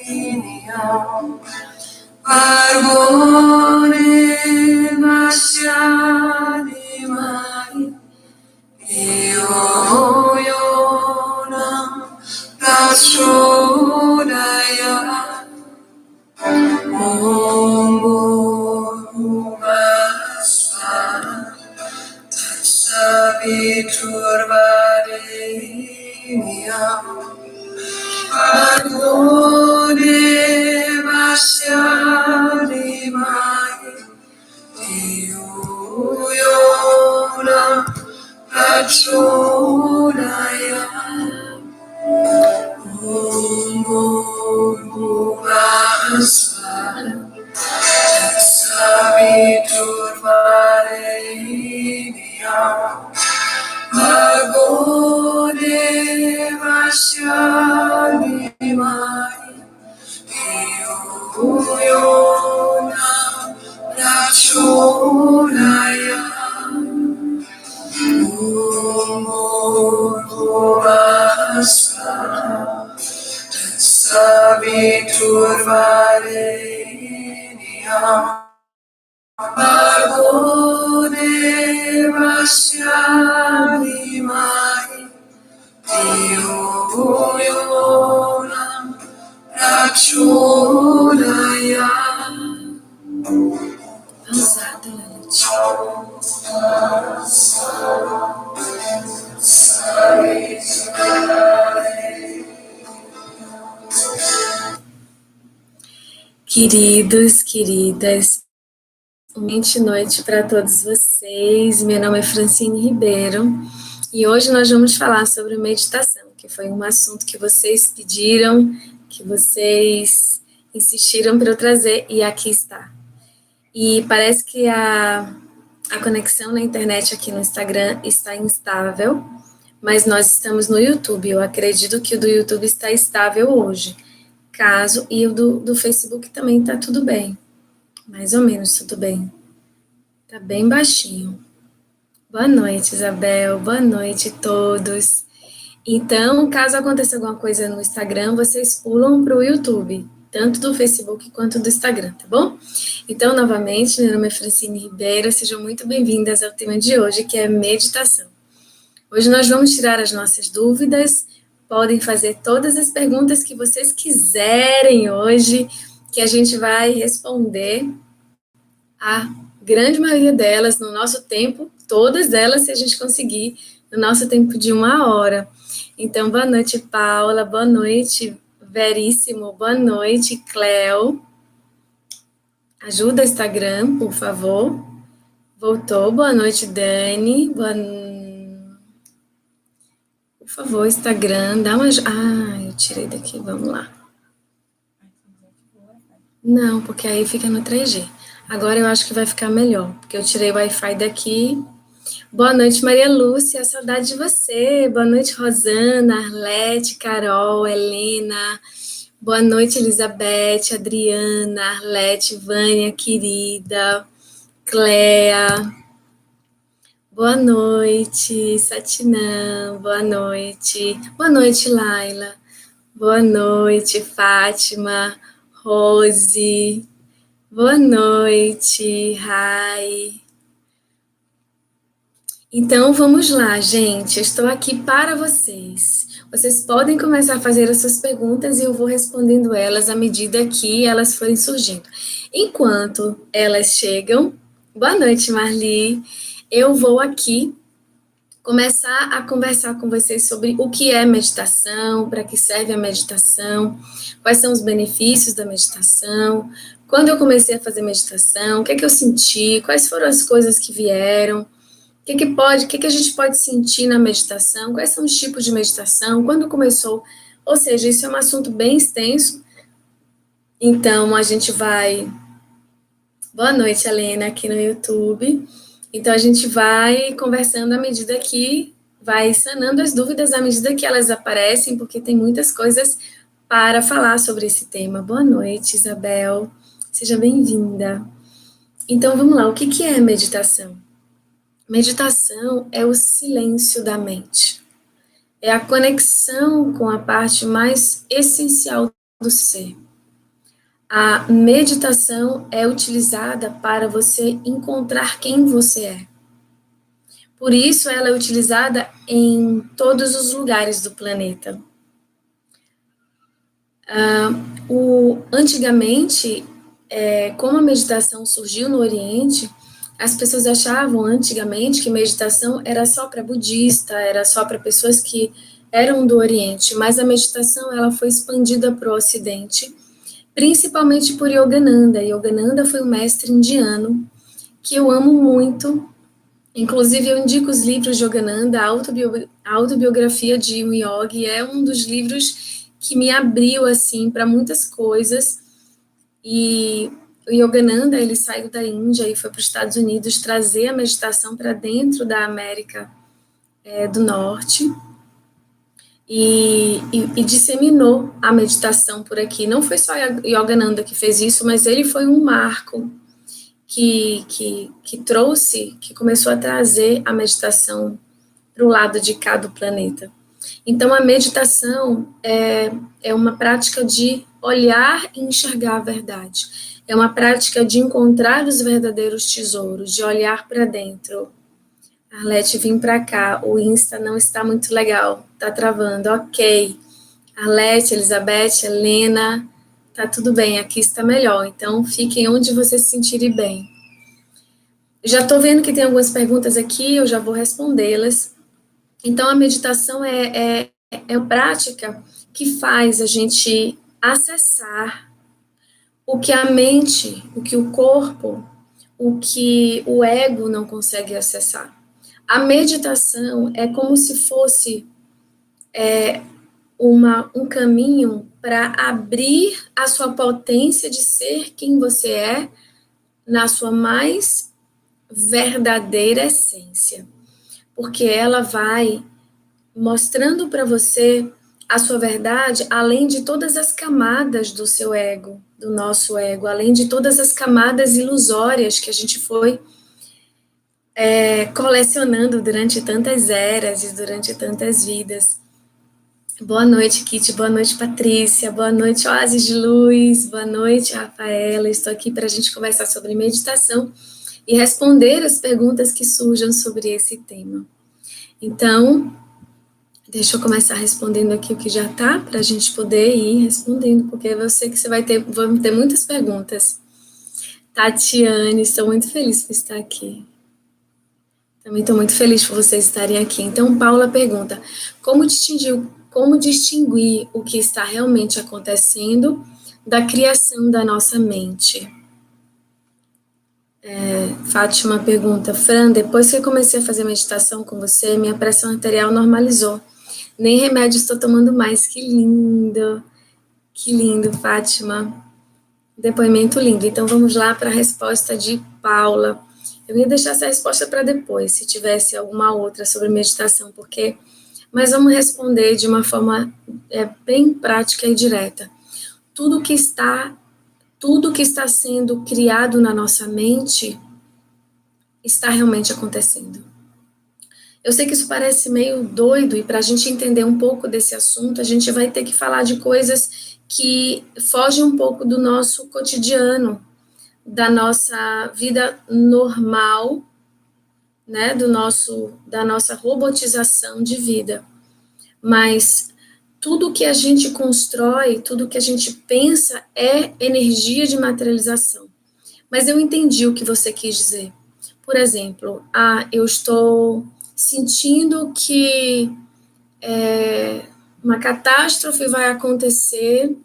Turvarenyam Vargone Vasyanimai Yoyonam Prachodaya Om Bhuvasva Saviturvarenyam Vargone Vasyanimai Yoyonam Prachodaya Om Bhuvasva Saviturvarenyam Vargone Vasyanimai Yoyonam Prachodaya Om Bhuvasva Saviturvarenyam Vargone Vasyanimai Yoyonam Prachodaya. Pausada, queridos, queridas, boa noite para todos vocês. Meu nome é Francine Ribeiro e hoje nós vamos falar sobre meditação, que foi um assunto que vocês pediram, que vocês insistiram para eu trazer, e aqui está. E parece que a conexão na internet aqui no Instagram está instável, mas nós estamos no YouTube. Eu acredito que o do YouTube está estável hoje. E o do Facebook também está tudo bem. Mais ou menos tudo bem. Está bem baixinho. Boa noite, Isabel. Boa noite a todos. Então, caso aconteça alguma coisa no Instagram, vocês pulam para o YouTube, tanto do Facebook quanto do Instagram, tá bom? Então, novamente, meu nome é Francine Ribeiro, sejam muito bem-vindas ao tema de hoje, que é meditação. Hoje nós vamos tirar as nossas dúvidas, podem fazer todas as perguntas que vocês quiserem hoje, que a gente vai responder a grande maioria delas no nosso tempo, todas elas, se a gente conseguir, no nosso tempo de 1 hora. Então, boa noite, Paula, boa noite, Veríssimo, boa noite, Cleo. Ajuda o Instagram, por favor. Voltou, boa noite, Dani. Por favor, Instagram, dá uma... eu tirei daqui, vamos lá. Não, porque aí fica no 3G. Agora eu acho que vai ficar melhor, porque eu tirei o Wi-Fi daqui. Boa noite, Maria Lúcia, saudade de você. Boa noite, Rosana, Arlete, Carol, Helena. Boa noite, Elizabeth, Adriana, Arlete, Vânia, querida, Cléa. Boa noite, Satinã, boa noite. Boa noite, Laila. Boa noite, Fátima, Rose. Boa noite, Rai. Então, vamos lá, gente. Eu estou aqui para vocês. Vocês podem começar a fazer as suas perguntas e eu vou respondendo elas à medida que elas forem surgindo. Enquanto elas chegam, Boa noite, Marli. Eu vou aqui começar a conversar com vocês sobre o que é meditação, para que serve a meditação, quais são os benefícios da meditação, quando eu comecei a fazer meditação, o que é que eu senti, quais foram as coisas que vieram, o que a gente pode sentir na meditação, quais são os tipos de meditação, quando começou, ou seja, isso é um assunto bem extenso, então a gente vai... Boa noite, Helena, aqui no YouTube. Então, a gente vai conversando à medida que vai sanando as dúvidas, à medida que elas aparecem, porque tem muitas coisas para falar sobre esse tema. Boa noite, Isabel. Seja bem-vinda. Então, vamos lá. O que é meditação? Meditação é o silêncio da mente. É a conexão com a parte mais essencial do ser. A meditação é utilizada para você encontrar quem você é. Por isso, ela é utilizada em todos os lugares do planeta. Antigamente, como a meditação surgiu no Oriente, as pessoas achavam antigamente que meditação era só para budista, era só para pessoas que eram do Oriente, mas a meditação ela foi expandida para o Ocidente, principalmente por Yogananda. Yogananda foi um mestre indiano que eu amo muito. Inclusive, eu indico os livros de Yogananda, a autobiografia de um yogi, é um dos livros que me abriu, assim, para muitas coisas. E o Yogananda, ele saiu da Índia e foi para os Estados Unidos trazer a meditação para dentro da América do Norte. E disseminou a meditação por aqui. Não foi só Yogananda que fez isso, mas ele foi um marco que trouxe, que começou a trazer a meditação para o lado de cá do planeta. Então, a meditação é uma prática de olhar e enxergar a verdade. É uma prática de encontrar os verdadeiros tesouros, de olhar para dentro. Arlete, vim para cá, o Insta não está muito legal, tá travando, ok. Arlete, Elizabeth, Helena, tá tudo bem, aqui está melhor, então fiquem onde vocês se sentirem bem. Já estou vendo que tem algumas perguntas aqui, eu já vou respondê-las. Então, a meditação é uma prática que faz a gente acessar o que a mente, o que o corpo, o que o ego não consegue acessar. A meditação é como se fosse um caminho para abrir a sua potência de ser quem você é na sua mais verdadeira essência. Porque ela vai mostrando para você a sua verdade, além de todas as camadas do seu ego, do nosso ego, além de todas as camadas ilusórias que a gente foi colecionando durante tantas eras e durante tantas vidas. Boa noite, Kitty. Boa noite, Patrícia. Boa noite, Oásis de Luz. Boa noite, Rafaela. Estou aqui para a gente conversar sobre meditação e responder as perguntas que surjam sobre esse tema. Então, deixa eu começar respondendo aqui o que já está, para a gente poder ir respondendo, porque eu sei que vão ter muitas perguntas. Tatiane, estou muito feliz por estar aqui. Também estou muito feliz por vocês estarem aqui. Então, Paula pergunta, como distinguir o que está realmente acontecendo da criação da nossa mente? Fátima pergunta, Fran, depois que eu comecei a fazer meditação com você, minha pressão arterial normalizou. Nem remédio estou tomando mais. Que lindo, Fátima. Depoimento lindo. Então, vamos lá para a resposta de Paula. Eu ia deixar essa resposta para depois, se tivesse alguma outra sobre meditação, mas vamos responder de uma forma bem prática e direta. Tudo que está sendo criado na nossa mente está realmente acontecendo. Eu sei que isso parece meio doido, e para a gente entender um pouco desse assunto, a gente vai ter que falar de coisas que fogem um pouco do nosso cotidiano, da nossa vida normal, né, da nossa robotização de vida. Mas tudo que a gente constrói, tudo que a gente pensa é energia de materialização. Mas eu entendi o que você quis dizer. por exemplo, eu estou sentindo que uma catástrofe vai acontecer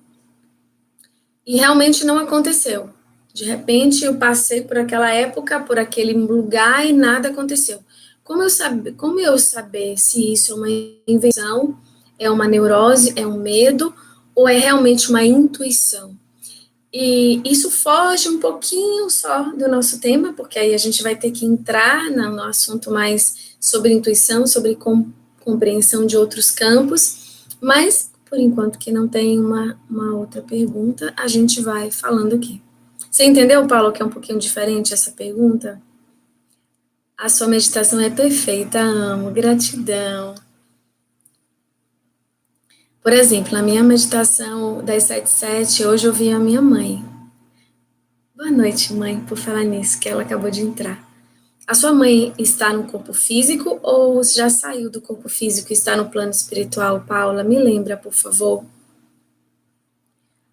e realmente não aconteceu. De repente, eu passei por aquela época, por aquele lugar e nada aconteceu. Como eu saber se isso é uma invenção, é uma neurose, é um medo ou é realmente uma intuição? E isso foge um pouquinho só do nosso tema, porque aí a gente vai ter que entrar no assunto mais sobre intuição, sobre compreensão de outros campos, mas por enquanto que não tem uma outra pergunta, a gente vai falando aqui. Você entendeu, Paulo, que é um pouquinho diferente essa pergunta? A sua meditação é perfeita, amo, gratidão. Por exemplo, na minha meditação das 7 hoje eu vi a minha mãe. Boa noite, mãe, por falar nisso, que ela acabou de entrar. A sua mãe está no corpo físico ou já saiu do corpo físico e está no plano espiritual, Paula? Me lembra, por favor.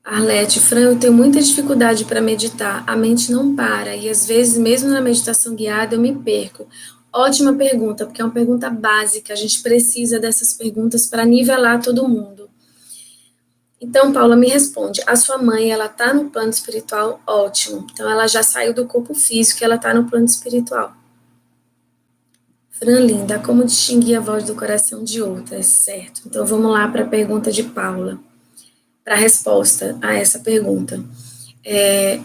Arlete, Fran, eu tenho muita dificuldade para meditar. A mente não para e às vezes, mesmo na meditação guiada, eu me perco. Ótima pergunta, porque é uma pergunta básica. A gente precisa dessas perguntas para nivelar todo mundo. Então, Paula, me responde. A sua mãe, ela está no plano espiritual? Ótimo. Então, ela já saiu do corpo físico e ela está no plano espiritual. Fran, linda, como distinguir a voz do coração de outras? Certo. Então, vamos lá para a pergunta de Paula. Para a resposta a essa pergunta.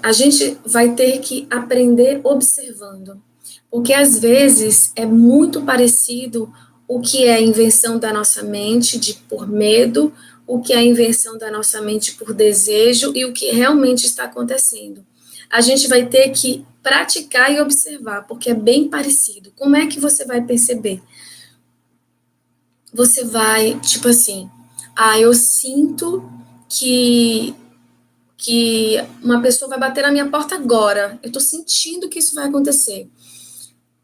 A gente vai ter que aprender observando. Porque, às vezes, é muito parecido o que é a invenção da nossa mente por medo, o que é a invenção da nossa mente por desejo e o que realmente está acontecendo. A gente vai ter que praticar e observar, porque é bem parecido. Como é que você vai perceber? Você vai, tipo assim, eu sinto que uma pessoa vai bater na minha porta agora. Eu tô sentindo que isso vai acontecer.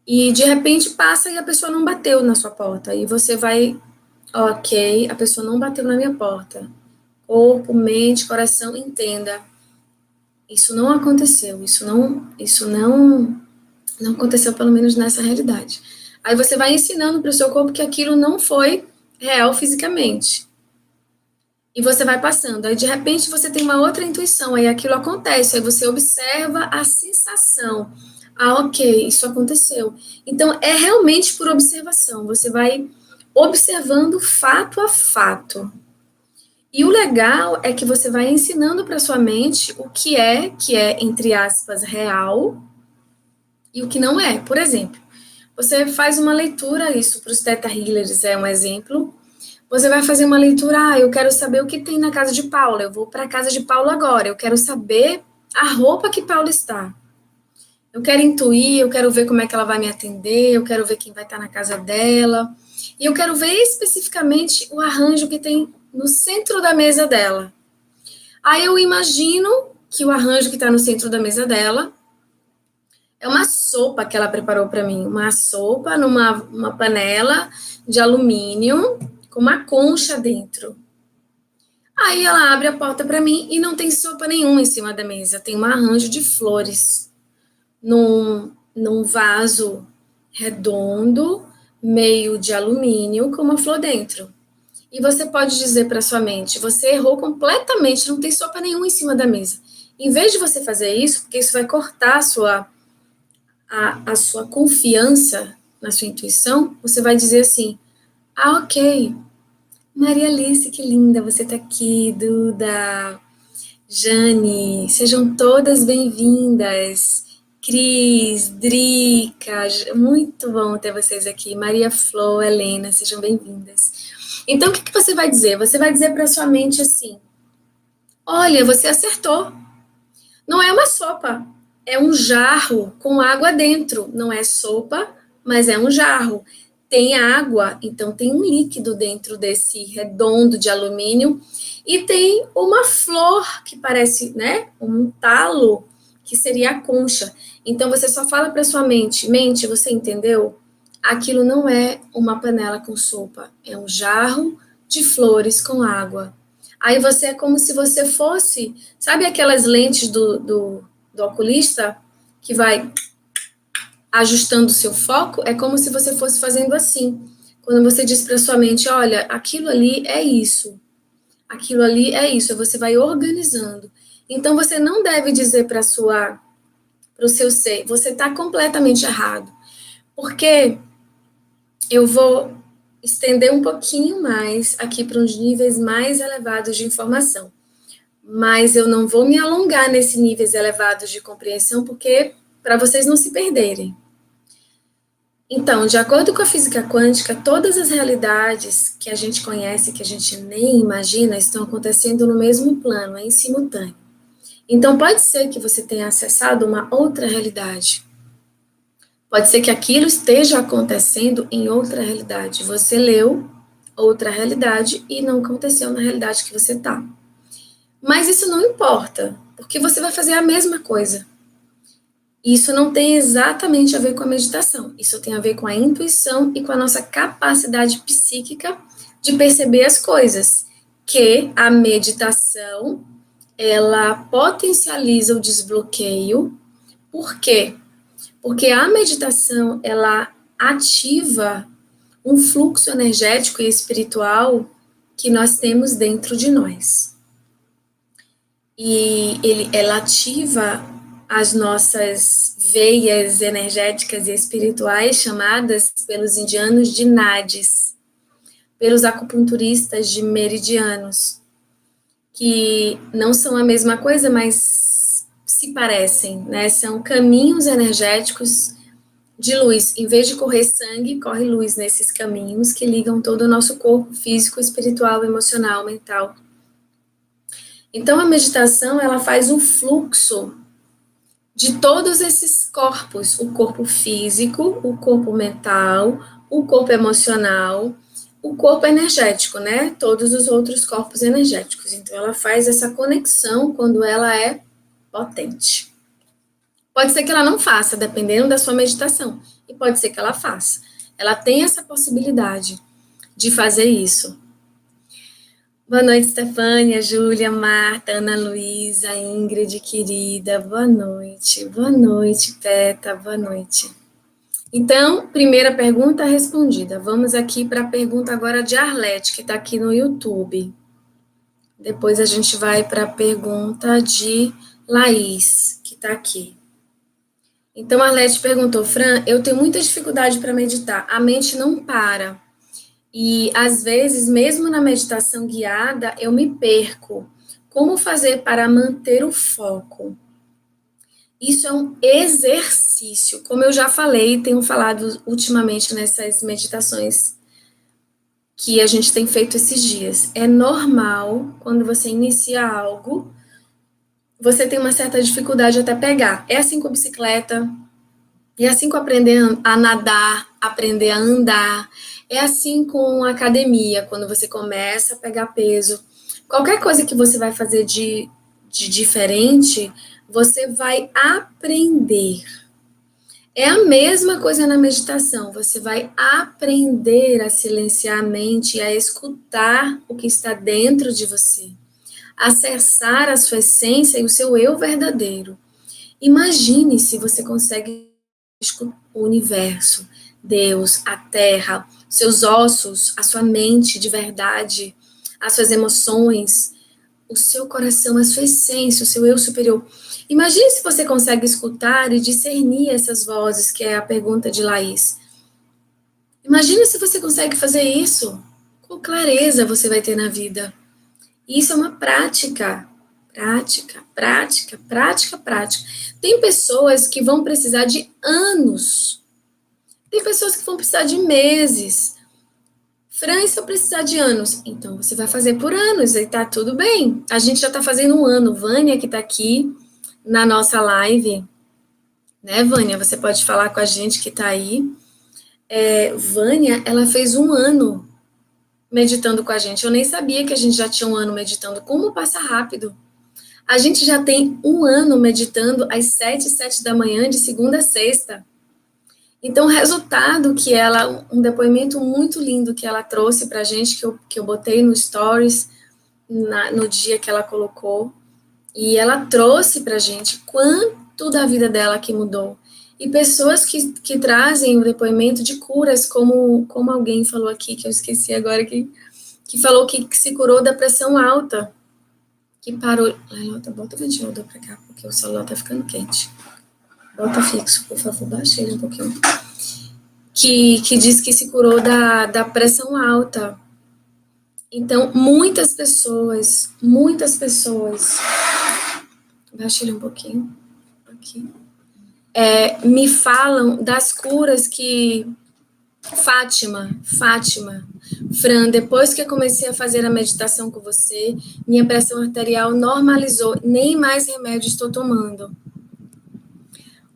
E de repente passa e a pessoa não bateu na sua porta. E você vai, ok, a pessoa não bateu na minha porta. Corpo, mente, coração, entenda. Isso não aconteceu. Isso não aconteceu, pelo menos nessa realidade. Aí você vai ensinando para o seu corpo que aquilo não foi real fisicamente. E você vai passando. Aí, de repente, você tem uma outra intuição. Aí aquilo acontece. Aí você observa a sensação. Ok, isso aconteceu. Então, é realmente por observação. Você vai observando fato a fato. E o legal é que você vai ensinando para sua mente o que é, entre aspas, real e o que não é. Por exemplo, você faz uma leitura, isso para os Theta Healers é um exemplo. Você vai fazer uma leitura, eu quero saber o que tem na casa de Paula, eu vou para a casa de Paula agora, eu quero saber a roupa que Paula está. Eu quero intuir, eu quero ver como é que ela vai me atender, eu quero ver quem vai estar na casa dela. E eu quero ver especificamente o arranjo que tem no centro da mesa dela. Aí eu imagino que o arranjo que está no centro da mesa dela é uma sopa que ela preparou para mim. Uma sopa numa panela de alumínio com uma concha dentro. Aí ela abre a porta para mim e não tem sopa nenhuma em cima da mesa. Tem um arranjo de flores num vaso redondo, meio de alumínio, com uma flor dentro. E você pode dizer para sua mente, você errou completamente, não tem sopa nenhuma em cima da mesa. Em vez de você fazer isso, porque isso vai cortar a sua confiança na sua intuição, você vai dizer assim, ok, Maria Alice, que linda, você tá aqui, Duda, Jane, sejam todas bem-vindas. Cris, Drica, muito bom ter vocês aqui. Maria Flor, Helena, sejam bem-vindas. Então, o que você vai dizer? Você vai dizer para sua mente assim: olha, você acertou. Não é uma sopa, é um jarro com água dentro. Não é sopa, mas é um jarro. Tem água, então tem um líquido dentro desse redondo de alumínio e tem uma flor que parece, né, um talo, que seria a concha. Então você só fala para sua mente, você entendeu? Aquilo não é uma panela com sopa, é um jarro de flores com água. Aí você é como se você fosse, sabe aquelas lentes do oculista que vai ajustando o seu foco, é como se você fosse fazendo assim. Quando você diz para sua mente, olha, aquilo ali é isso, aquilo ali é isso, você vai organizando. Então você não deve dizer para o seu ser, você está completamente errado, porque eu vou estender um pouquinho mais aqui para uns níveis mais elevados de informação, mas eu não vou me alongar nesses níveis elevados de compreensão, porque para vocês não se perderem. Então, de acordo com a física quântica, todas as realidades que a gente conhece, que a gente nem imagina, estão acontecendo no mesmo plano, em simultâneo. Então, pode ser que você tenha acessado uma outra realidade. Pode ser que aquilo esteja acontecendo em outra realidade. Você leu outra realidade e não aconteceu na realidade que você está. Mas isso não importa, porque você vai fazer a mesma coisa. Isso não tem exatamente a ver com a meditação. Isso tem a ver com a intuição e com a nossa capacidade psíquica de perceber as coisas. Que a meditação, ela potencializa o desbloqueio. Por quê? Porque a meditação, ela ativa um fluxo energético e espiritual que nós temos dentro de nós. E ela ativa as nossas veias energéticas e espirituais, chamadas pelos indianos de nadis, pelos acupunturistas de meridianos, que não são a mesma coisa, mas se parecem, né? São caminhos energéticos de luz. Em vez de correr sangue, corre luz nesses caminhos que ligam todo o nosso corpo físico, espiritual, emocional, mental. Então, a meditação, ela faz um fluxo de todos esses corpos, o corpo físico, o corpo mental, o corpo emocional, o corpo energético, né? Todos os outros corpos energéticos. Então, ela faz essa conexão quando ela é potente. Pode ser que ela não faça, dependendo da sua meditação, e pode ser que ela faça. Ela tem essa possibilidade de fazer isso. Boa noite, Stefânia, Júlia, Marta, Ana Luísa, Ingrid, querida, boa noite, Peta, boa noite. Então, primeira pergunta respondida. Vamos aqui para a pergunta agora de Arlete, que está aqui no YouTube. Depois a gente vai para a pergunta de Laís, que está aqui. Então, Arlete perguntou, Fran, eu tenho muita dificuldade para meditar, a mente não para. E, às vezes, mesmo na meditação guiada, eu me perco. Como fazer para manter o foco? Isso é um exercício. Como eu já falei, tenho falado ultimamente nessas meditações que a gente tem feito esses dias. É normal, quando você inicia algo, você tem uma certa dificuldade até pegar. É assim com a bicicleta, é assim com aprender a nadar, aprender a andar. É assim com a academia, quando você começa a pegar peso. Qualquer coisa que você vai fazer de diferente, você vai aprender. É a mesma coisa na meditação. Você vai aprender a silenciar a mente e a escutar o que está dentro de você. Acessar a sua essência e o seu eu verdadeiro. Imagine se você consegue o universo, Deus, a terra, seus ossos, a sua mente de verdade, as suas emoções, o seu coração, a sua essência, o seu eu superior. Imagine se você consegue escutar e discernir essas vozes, que é a pergunta de Laís. Imagine se você consegue fazer isso. Com clareza você vai ter na vida. Isso é uma prática. Prática. Tem pessoas que vão precisar de anos. Tem pessoas que vão precisar de meses. Fran, se eu precisar de anos, então você vai fazer por anos e tá tudo bem. A gente já tá fazendo um ano. Vânia, que tá aqui na nossa live, né, Vânia? Você pode falar com a gente que tá aí. Vânia, ela fez um ano meditando com a gente. Eu nem sabia que a gente já tinha um ano meditando. Como passa rápido. A gente já tem um ano meditando às 7 da manhã, de segunda a sexta. Então, o resultado que ela, um depoimento muito lindo que ela trouxe pra gente, que eu botei no Stories, no dia que ela colocou, e ela trouxe pra gente quanto da vida dela que mudou. E pessoas que trazem o depoimento de curas, como alguém falou aqui, que eu esqueci agora, que falou que se curou da pressão alta, que parou... Lailota, bota o ventilador para cá, porque o celular tá ficando quente. Bota fixo, por favor, baixa ele um pouquinho. Que diz que se curou da pressão alta. Então, muitas pessoas, baixa ele um pouquinho, aqui, me falam das curas que Fátima, Fran, depois que eu comecei a fazer a meditação com você, minha pressão arterial normalizou, nem mais remédio estou tomando.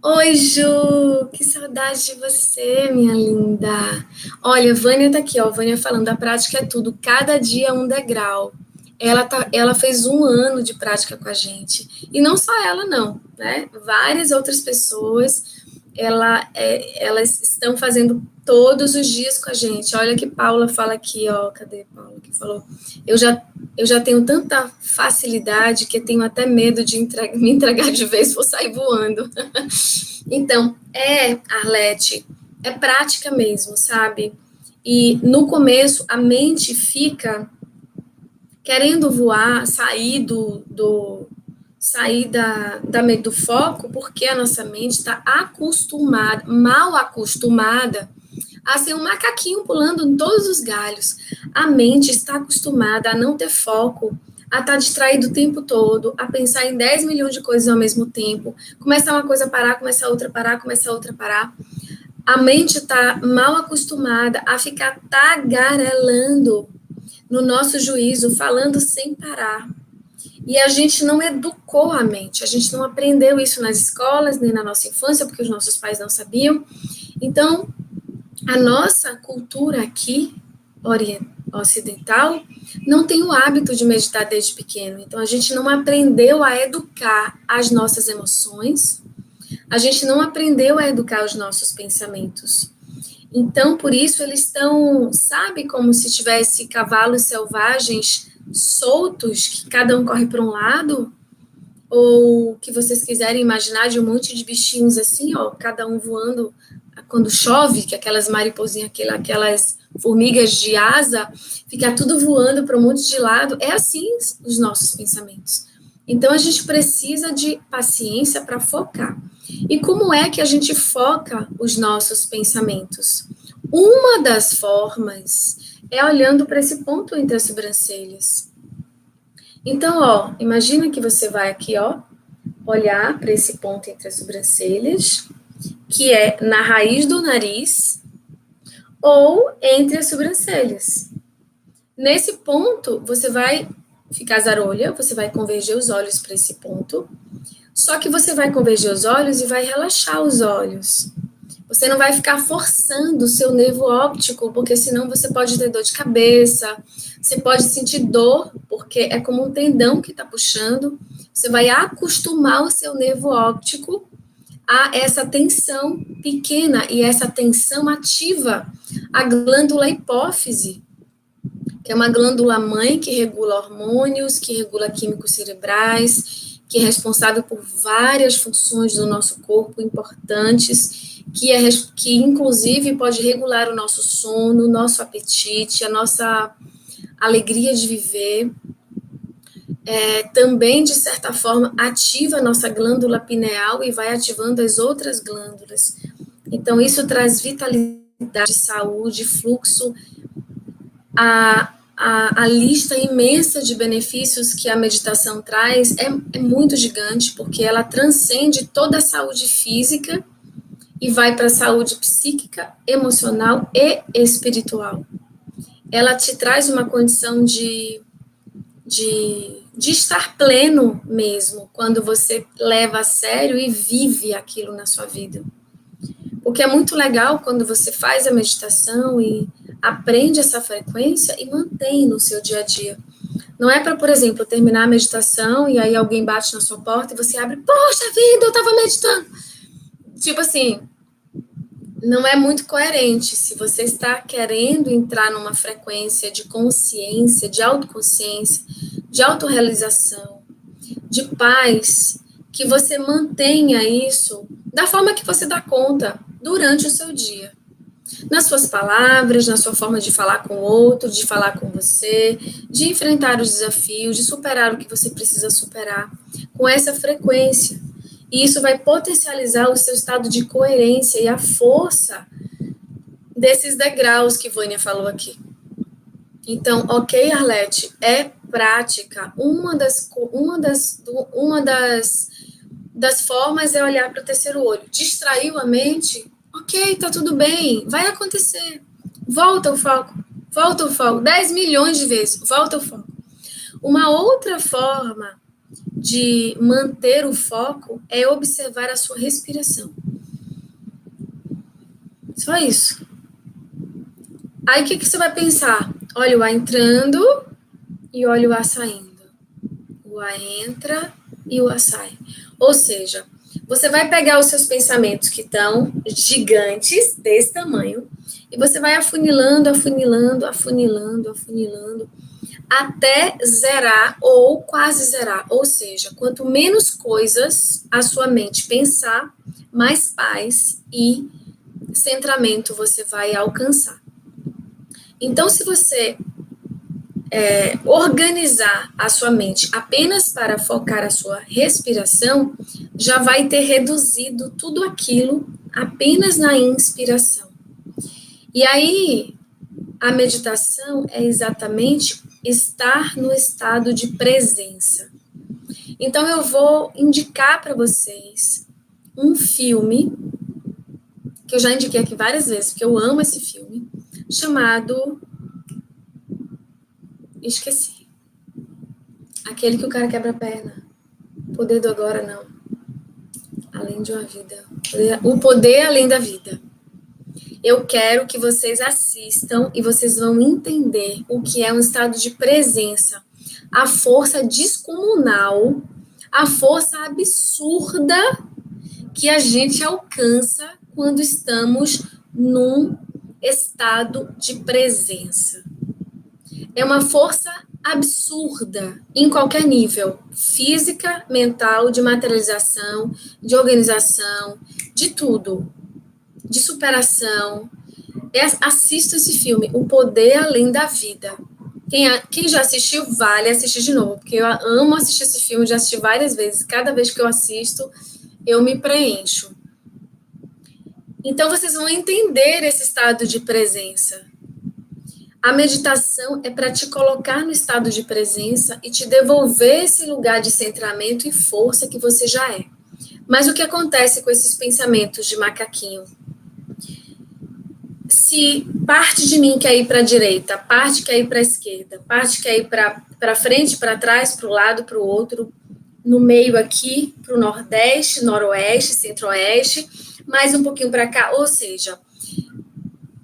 Oi, Ju, que saudade de você, minha linda. Olha, Vânia tá aqui, ó, Vânia falando, a prática é tudo, cada dia um degrau. Ela fez 1 ano de prática com a gente. E não só ela, não, né? Várias outras pessoas, elas estão fazendo todos os dias com a gente. Olha que Paula fala aqui, ó, cadê Paula que falou? Eu já tenho tanta facilidade que tenho até medo de me entregar de vez, vou sair voando. Então, Arlete, é prática mesmo, sabe? E no começo a mente fica querendo voar, sair do foco, porque a nossa mente está mal acostumada a ser um macaquinho pulando em todos os galhos. A mente está acostumada a não ter foco, a estar distraído o tempo todo, a pensar em 10 milhões de coisas ao mesmo tempo. Começa uma coisa a parar, começa a outra a parar, começa a outra a parar. A mente está mal acostumada a ficar tagarelando no nosso juízo, falando sem parar. E a gente não educou a mente, a gente não aprendeu isso nas escolas, nem na nossa infância, porque os nossos pais não sabiam. Então, a nossa cultura aqui, ocidental, não tem o hábito de meditar desde pequeno. Então, a gente não aprendeu a educar as nossas emoções, a gente não aprendeu a educar os nossos pensamentos. Então, por isso, eles estão, sabe, como se tivesse cavalos selvagens soltos, que cada um corre para um lado, ou que vocês quiserem imaginar de um monte de bichinhos assim, ó, cada um voando quando chove, que aquelas mariposinhas, aquelas formigas de asa, fica tudo voando para um monte de lado. É assim os nossos pensamentos. Então, a gente precisa de paciência para focar. E como é que a gente foca os nossos pensamentos? Uma das formas é olhando para esse ponto entre as sobrancelhas. Então, ó, imagina que você vai aqui, ó, olhar para esse ponto entre as sobrancelhas, que é na raiz do nariz ou entre as sobrancelhas. Nesse ponto, você vai ficar zarolha, você vai converger os olhos para esse ponto, só que você vai converger os olhos e vai relaxar os olhos. Você não vai ficar forçando o seu nervo óptico, porque senão você pode ter dor de cabeça, você pode sentir dor, porque é como um tendão que está puxando. Você vai acostumar o seu nervo óptico a essa tensão pequena, e essa tensão ativa a glândula hipófise, que é uma glândula mãe que regula hormônios, que regula químicos cerebrais, que é responsável por várias funções do nosso corpo importantes, que inclusive pode regular o nosso sono, o nosso apetite, a nossa alegria de viver. Também, de certa forma, ativa a nossa glândula pineal e vai ativando as outras glândulas. Então, isso traz vitalidade, saúde, fluxo. A lista imensa de benefícios que a meditação traz é muito gigante, porque ela transcende toda a saúde física e vai para a saúde psíquica, emocional e espiritual. Ela te traz uma condição de estar pleno mesmo, quando você leva a sério e vive aquilo na sua vida. Porque é muito legal quando você faz a meditação e aprende essa frequência e mantém no seu dia a dia. Não é para, por exemplo, terminar a meditação e aí alguém bate na sua porta e você abre, poxa vida, eu estava meditando. Tipo assim, não é muito coerente. Se você está querendo entrar numa frequência de consciência, de autoconsciência, de autorrealização, de paz, que você mantenha isso da forma que você dá conta durante o seu dia. Nas suas palavras, na sua forma de falar com o outro, de falar com você, de enfrentar os desafios, de superar o que você precisa superar, com essa frequência. E isso vai potencializar o seu estado de coerência e a força desses degraus que Vânia falou aqui. Então, ok, Arlete, é prática. Uma das formas é olhar para o terceiro olho. Distraiu a mente? Ok, tá tudo bem, vai acontecer. Volta o foco, 10 milhões de vezes, volta o foco. Uma outra forma de manter o foco é observar a sua respiração. Só isso. Aí o que você vai pensar? Olha o ar entrando e olha o ar saindo. O ar entra e o ar sai. Ou seja, você vai pegar os seus pensamentos que estão gigantes, desse tamanho, e você vai afunilando, afunilando, afunilando, afunilando, até zerar ou quase zerar. Ou seja, quanto menos coisas a sua mente pensar, mais paz e centramento você vai alcançar. Então, se você organizar a sua mente apenas para focar a sua respiração, já vai ter reduzido tudo aquilo apenas na inspiração. E aí, a meditação é exatamente estar no estado de presença. Então, eu vou indicar para vocês um filme, que eu já indiquei aqui várias vezes, porque eu amo esse filme, chamado... Esqueci. Aquele que o cara quebra a perna. Poder do agora, não. Além de uma vida. O poder além da vida. Eu quero que vocês assistam e vocês vão entender o que é um estado de presença. A força descomunal, a força absurda que a gente alcança quando estamos num estado de presença. É uma força absurda em qualquer nível, física, mental, de materialização, de organização, de tudo, de superação. Assista esse filme, O Poder Além da Vida. Quem já assistiu, vale assistir de novo, porque eu amo assistir esse filme, já assisti várias vezes. Cada vez que eu assisto, eu me preencho. Então, vocês vão entender esse estado de presença. A meditação é para te colocar no estado de presença e te devolver esse lugar de centramento e força que você já é. Mas o que acontece com esses pensamentos de macaquinho? Se parte de mim quer ir para a direita, parte quer ir para a esquerda, parte quer ir para frente, para trás, para o lado, para o outro, no meio aqui, para o nordeste, noroeste, centro-oeste, mais um pouquinho para cá, ou seja,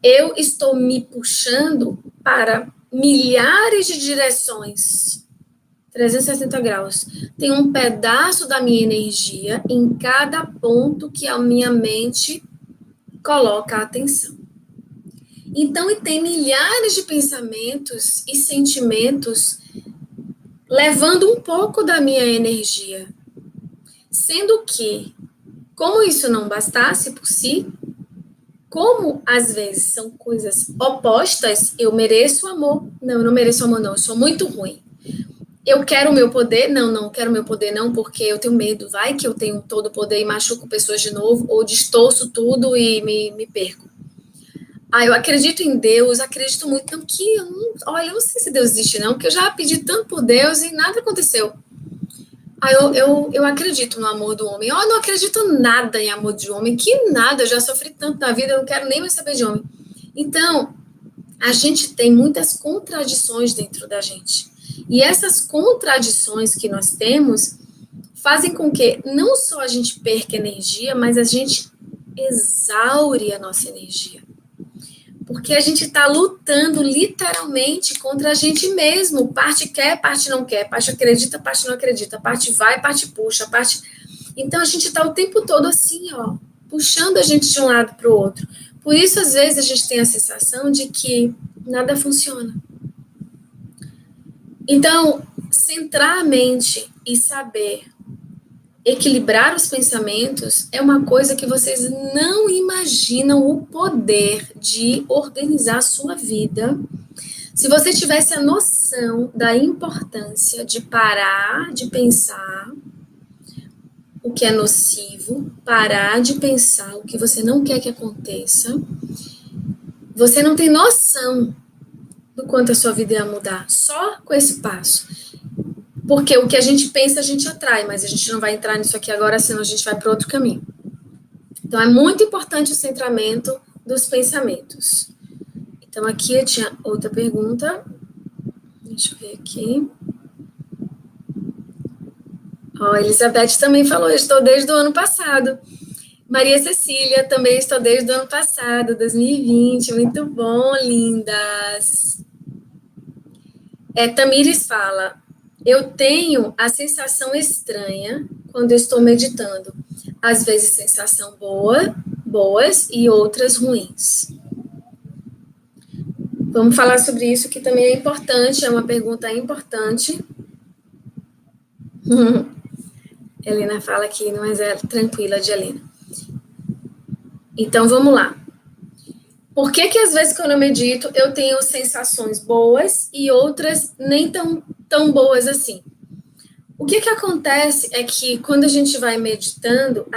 eu estou me puxando para milhares de direções, 360 graus. Tem um pedaço da minha energia em cada ponto que a minha mente coloca a atenção. Então, e tem milhares de pensamentos e sentimentos levando um pouco da minha energia. Sendo que, como isso não bastasse por si, como às vezes são coisas opostas, eu mereço amor. Não, eu não mereço amor, não. Eu sou muito ruim. Eu quero o meu poder? Não quero o meu poder, não, porque eu tenho medo. Vai que eu tenho todo o poder e machuco pessoas de novo, ou distorço tudo e me perco. Eu acredito em Deus, acredito muito. Não, olha, eu não sei se Deus existe, não, porque eu já pedi tanto por Deus e nada aconteceu. Eu acredito no amor do homem. Eu não acredito nada em amor de homem. Que nada, eu já sofri tanto na vida, eu não quero nem mais saber de homem. Então, a gente tem muitas contradições dentro da gente. E essas contradições que nós temos fazem com que não só a gente perca energia, mas a gente exaure a nossa energia. Porque a gente está lutando literalmente contra a gente mesmo. Parte quer, parte não quer. Parte acredita, parte não acredita. Parte vai, parte puxa. Então, a gente está o tempo todo assim, ó, puxando a gente de um lado para o outro. Por isso, às vezes, a gente tem a sensação de que nada funciona. Então, centrar a mente e saber equilibrar os pensamentos é uma coisa que vocês não imaginam o poder de organizar a sua vida. Se você tivesse a noção da importância de parar de pensar o que é nocivo, parar de pensar o que você não quer que aconteça, você não tem noção do quanto a sua vida ia mudar só com esse passo. Porque o que a gente pensa, a gente atrai, mas a gente não vai entrar nisso aqui agora, senão a gente vai para outro caminho. Então, é muito importante o centramento dos pensamentos. Então, aqui eu tinha outra pergunta. Deixa eu ver aqui. Ó, Elizabeth também falou, eu estou desde o ano passado. Maria Cecília, também estou desde o ano passado, 2020. Muito bom, lindas. Tamires fala, eu tenho a sensação estranha quando eu estou meditando. Às vezes, sensação boas e outras ruins. Vamos falar sobre isso, que também é importante, é uma pergunta importante. Helena fala aqui, mas é tranquila, de Helena. Então, vamos lá. Por que às vezes, quando eu medito, eu tenho sensações boas e outras nem tão boas assim? O que acontece é que, quando a gente vai meditando,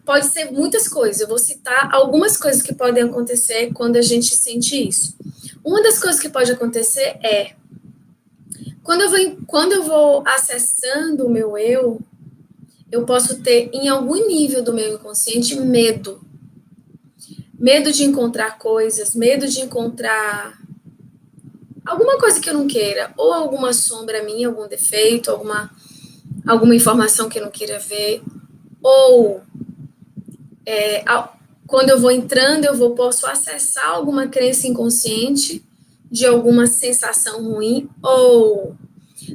pode ser muitas coisas. Eu vou citar algumas coisas que podem acontecer quando a gente sente isso. Uma das coisas que pode acontecer é, quando eu vou acessando o meu eu posso ter, em algum nível do meu inconsciente, medo. Medo de encontrar coisas, medo de encontrar alguma coisa que eu não queira, ou alguma sombra minha, algum defeito, alguma informação que eu não queira ver, ou quando eu vou entrando, posso acessar alguma crença inconsciente de alguma sensação ruim, ou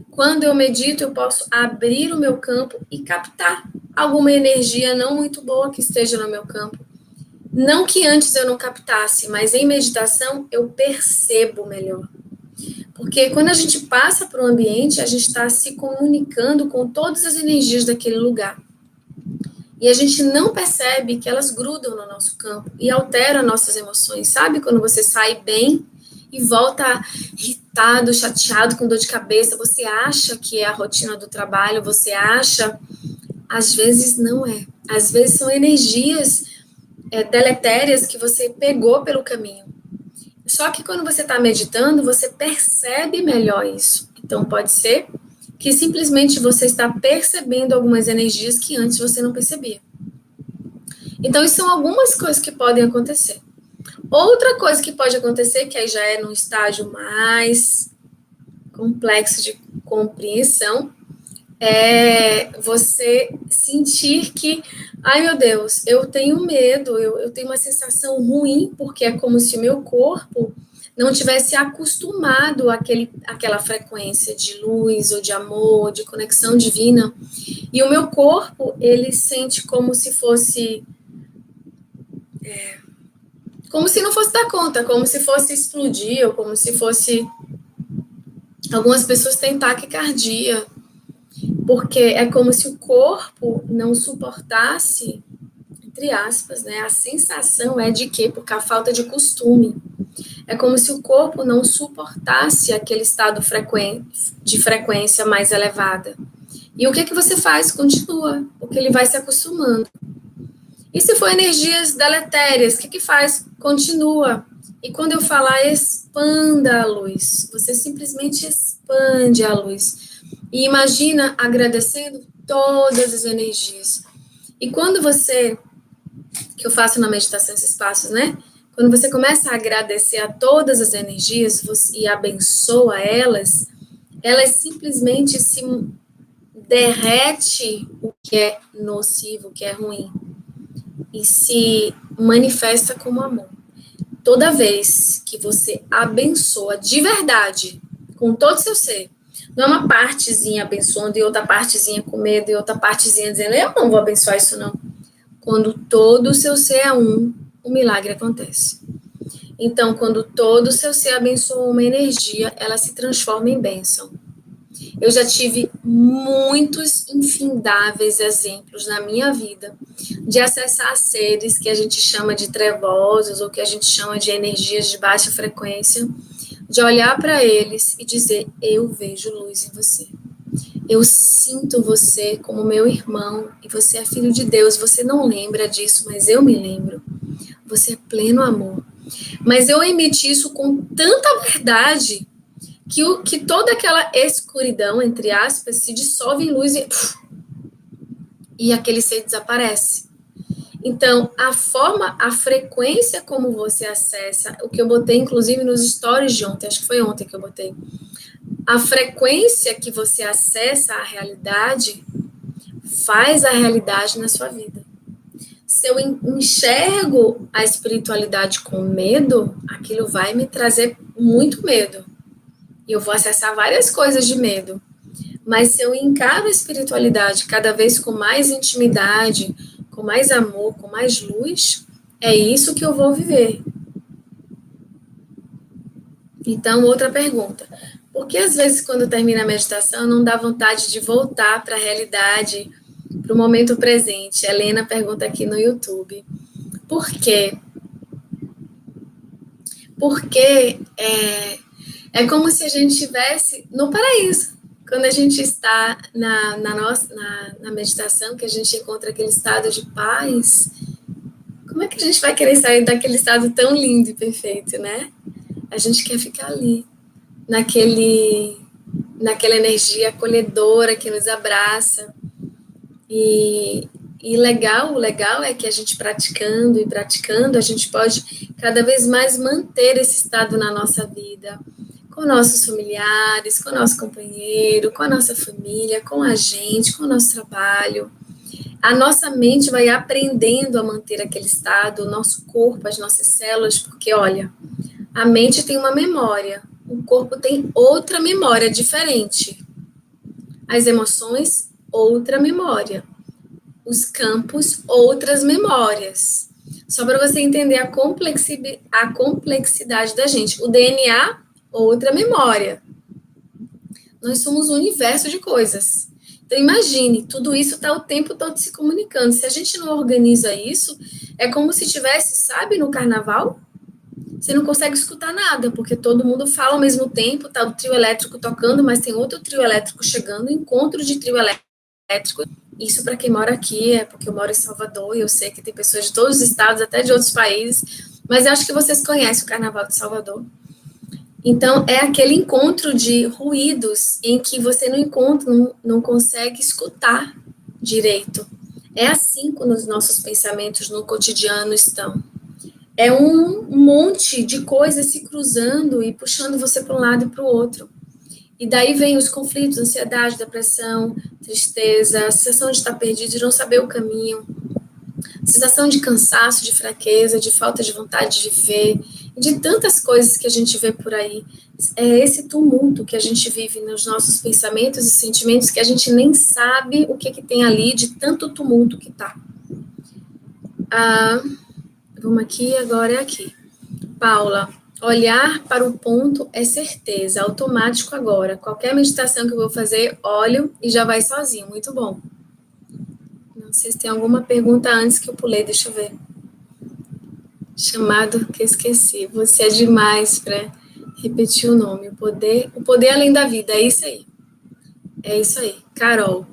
quando eu medito, eu posso abrir o meu campo e captar alguma energia não muito boa que esteja no meu campo. Não que antes eu não captasse, mas em meditação eu percebo melhor. Porque quando a gente passa para o ambiente, a gente está se comunicando com todas as energias daquele lugar. E a gente não percebe que elas grudam no nosso campo e alteram nossas emoções. Sabe quando você sai bem e volta irritado, chateado, com dor de cabeça? Você acha que é a rotina do trabalho, você acha... Às vezes não é. Às vezes são energias deletérias que você pegou pelo caminho. Só que quando você está meditando, você percebe melhor isso. Então, pode ser que simplesmente você está percebendo algumas energias que antes você não percebia. Então, isso são algumas coisas que podem acontecer. Outra coisa que pode acontecer, que aí já é num estágio mais complexo de compreensão, é você sentir que, ai meu Deus, eu tenho medo, eu tenho uma sensação ruim, porque é como se o meu corpo não tivesse acostumado àquela frequência de luz, ou de amor, de conexão divina, e o meu corpo, ele sente como se fosse... como se não fosse dar conta, como se fosse explodir, ou como se fosse... Algumas pessoas têm taquicardia, porque é como se o corpo não suportasse, entre aspas, né? A sensação é de quê? Porque a falta de costume. É como se o corpo não suportasse aquele estado de frequência mais elevada. E o que você faz? Continua, porque ele vai se acostumando. E se for energias deletérias, o que faz? Continua. E quando eu falar expanda a luz, você simplesmente expande a luz. E imagina agradecendo todas as energias. E quando que eu faço na meditação esses passos, né? Quando você começa a agradecer a todas as energias e abençoa elas simplesmente se derrete o que é nocivo, o que é ruim, e se manifesta como amor. Toda vez que você abençoa de verdade, com todo o seu ser, não é uma partezinha abençoando e outra partezinha com medo e outra partezinha dizendo, eu não vou abençoar isso não. Quando todo o seu ser é um milagre acontece. Então, quando todo o seu ser abençoa uma energia, ela se transforma em bênção. Eu já tive muitos infindáveis exemplos na minha vida de acessar seres que a gente chama de trevosos ou que a gente chama de energias de baixa frequência, de olhar para eles e dizer: eu vejo luz em você. Eu sinto você como meu irmão e você é filho de Deus. Você não lembra disso, mas eu me lembro. Você é pleno amor. Mas eu emiti isso com tanta verdade que toda aquela escuridão, entre aspas, se dissolve em luz e aquele ser desaparece. Então, a frequência como você acessa, o que eu botei, inclusive, nos stories de ontem, acho que foi ontem que eu botei, a frequência que você acessa a realidade faz a realidade na sua vida. Se eu enxergo a espiritualidade com medo, aquilo vai me trazer muito medo. E eu vou acessar várias coisas de medo. Mas se eu encaro a espiritualidade cada vez com mais intimidade, com mais amor, com mais luz, é isso que eu vou viver. Então, outra pergunta. Por que às vezes quando termina a meditação não dá vontade de voltar para a realidade, para o momento presente? A Helena pergunta aqui no YouTube. Por quê? Porque é como se a gente estivesse no paraíso. Quando a gente está na meditação, que a gente encontra aquele estado de paz, como é que a gente vai querer sair daquele estado tão lindo e perfeito, né? A gente quer ficar ali, naquela energia acolhedora que nos abraça. E o legal é que a gente praticando e praticando, a gente pode cada vez mais manter esse estado na nossa vida, com nossos familiares, com nosso companheiro, com a nossa família, com a gente, com o nosso trabalho. A nossa mente vai aprendendo a manter aquele estado, o nosso corpo, as nossas células, porque, olha, a mente tem uma memória, o corpo tem outra memória diferente. As emoções, outra memória. Os campos, outras memórias. Só para você entender a complexidade da gente. O DNA, outra memória. Nós somos um universo de coisas. Então, imagine, tudo isso está o tempo todo se comunicando. Se a gente não organiza isso, é como se tivesse, sabe, no carnaval, você não consegue escutar nada, porque todo mundo fala ao mesmo tempo, tá o trio elétrico tocando, mas tem outro trio elétrico chegando, encontro de trio elétrico. Isso para quem mora aqui, é porque eu moro em Salvador e eu sei que tem pessoas de todos os estados, até de outros países, mas eu acho que vocês conhecem o Carnaval de Salvador. Então, é aquele encontro de ruídos em que você não consegue escutar direito. É assim quando os nossos pensamentos no cotidiano estão. É um monte de coisas se cruzando e puxando você para um lado e para o outro. E daí vem os conflitos, ansiedade, depressão, tristeza, a sensação de estar perdido, de não saber o caminho, sensação de cansaço, de fraqueza, de falta de vontade de viver, de tantas coisas que a gente vê por aí. É esse tumulto que a gente vive nos nossos pensamentos e sentimentos que a gente nem sabe o que tem ali de tanto tumulto que tá. Vamos aqui, agora é aqui. Paula, olhar para o ponto é certeza, automático agora. Qualquer meditação que eu vou fazer, olho e já vai sozinho. Muito bom. Não sei se tem alguma pergunta antes que eu pulei, deixa eu ver. Chamado que eu esqueci. Você é demais para repetir o nome. O poder além da vida, é isso aí. É isso aí. Carol.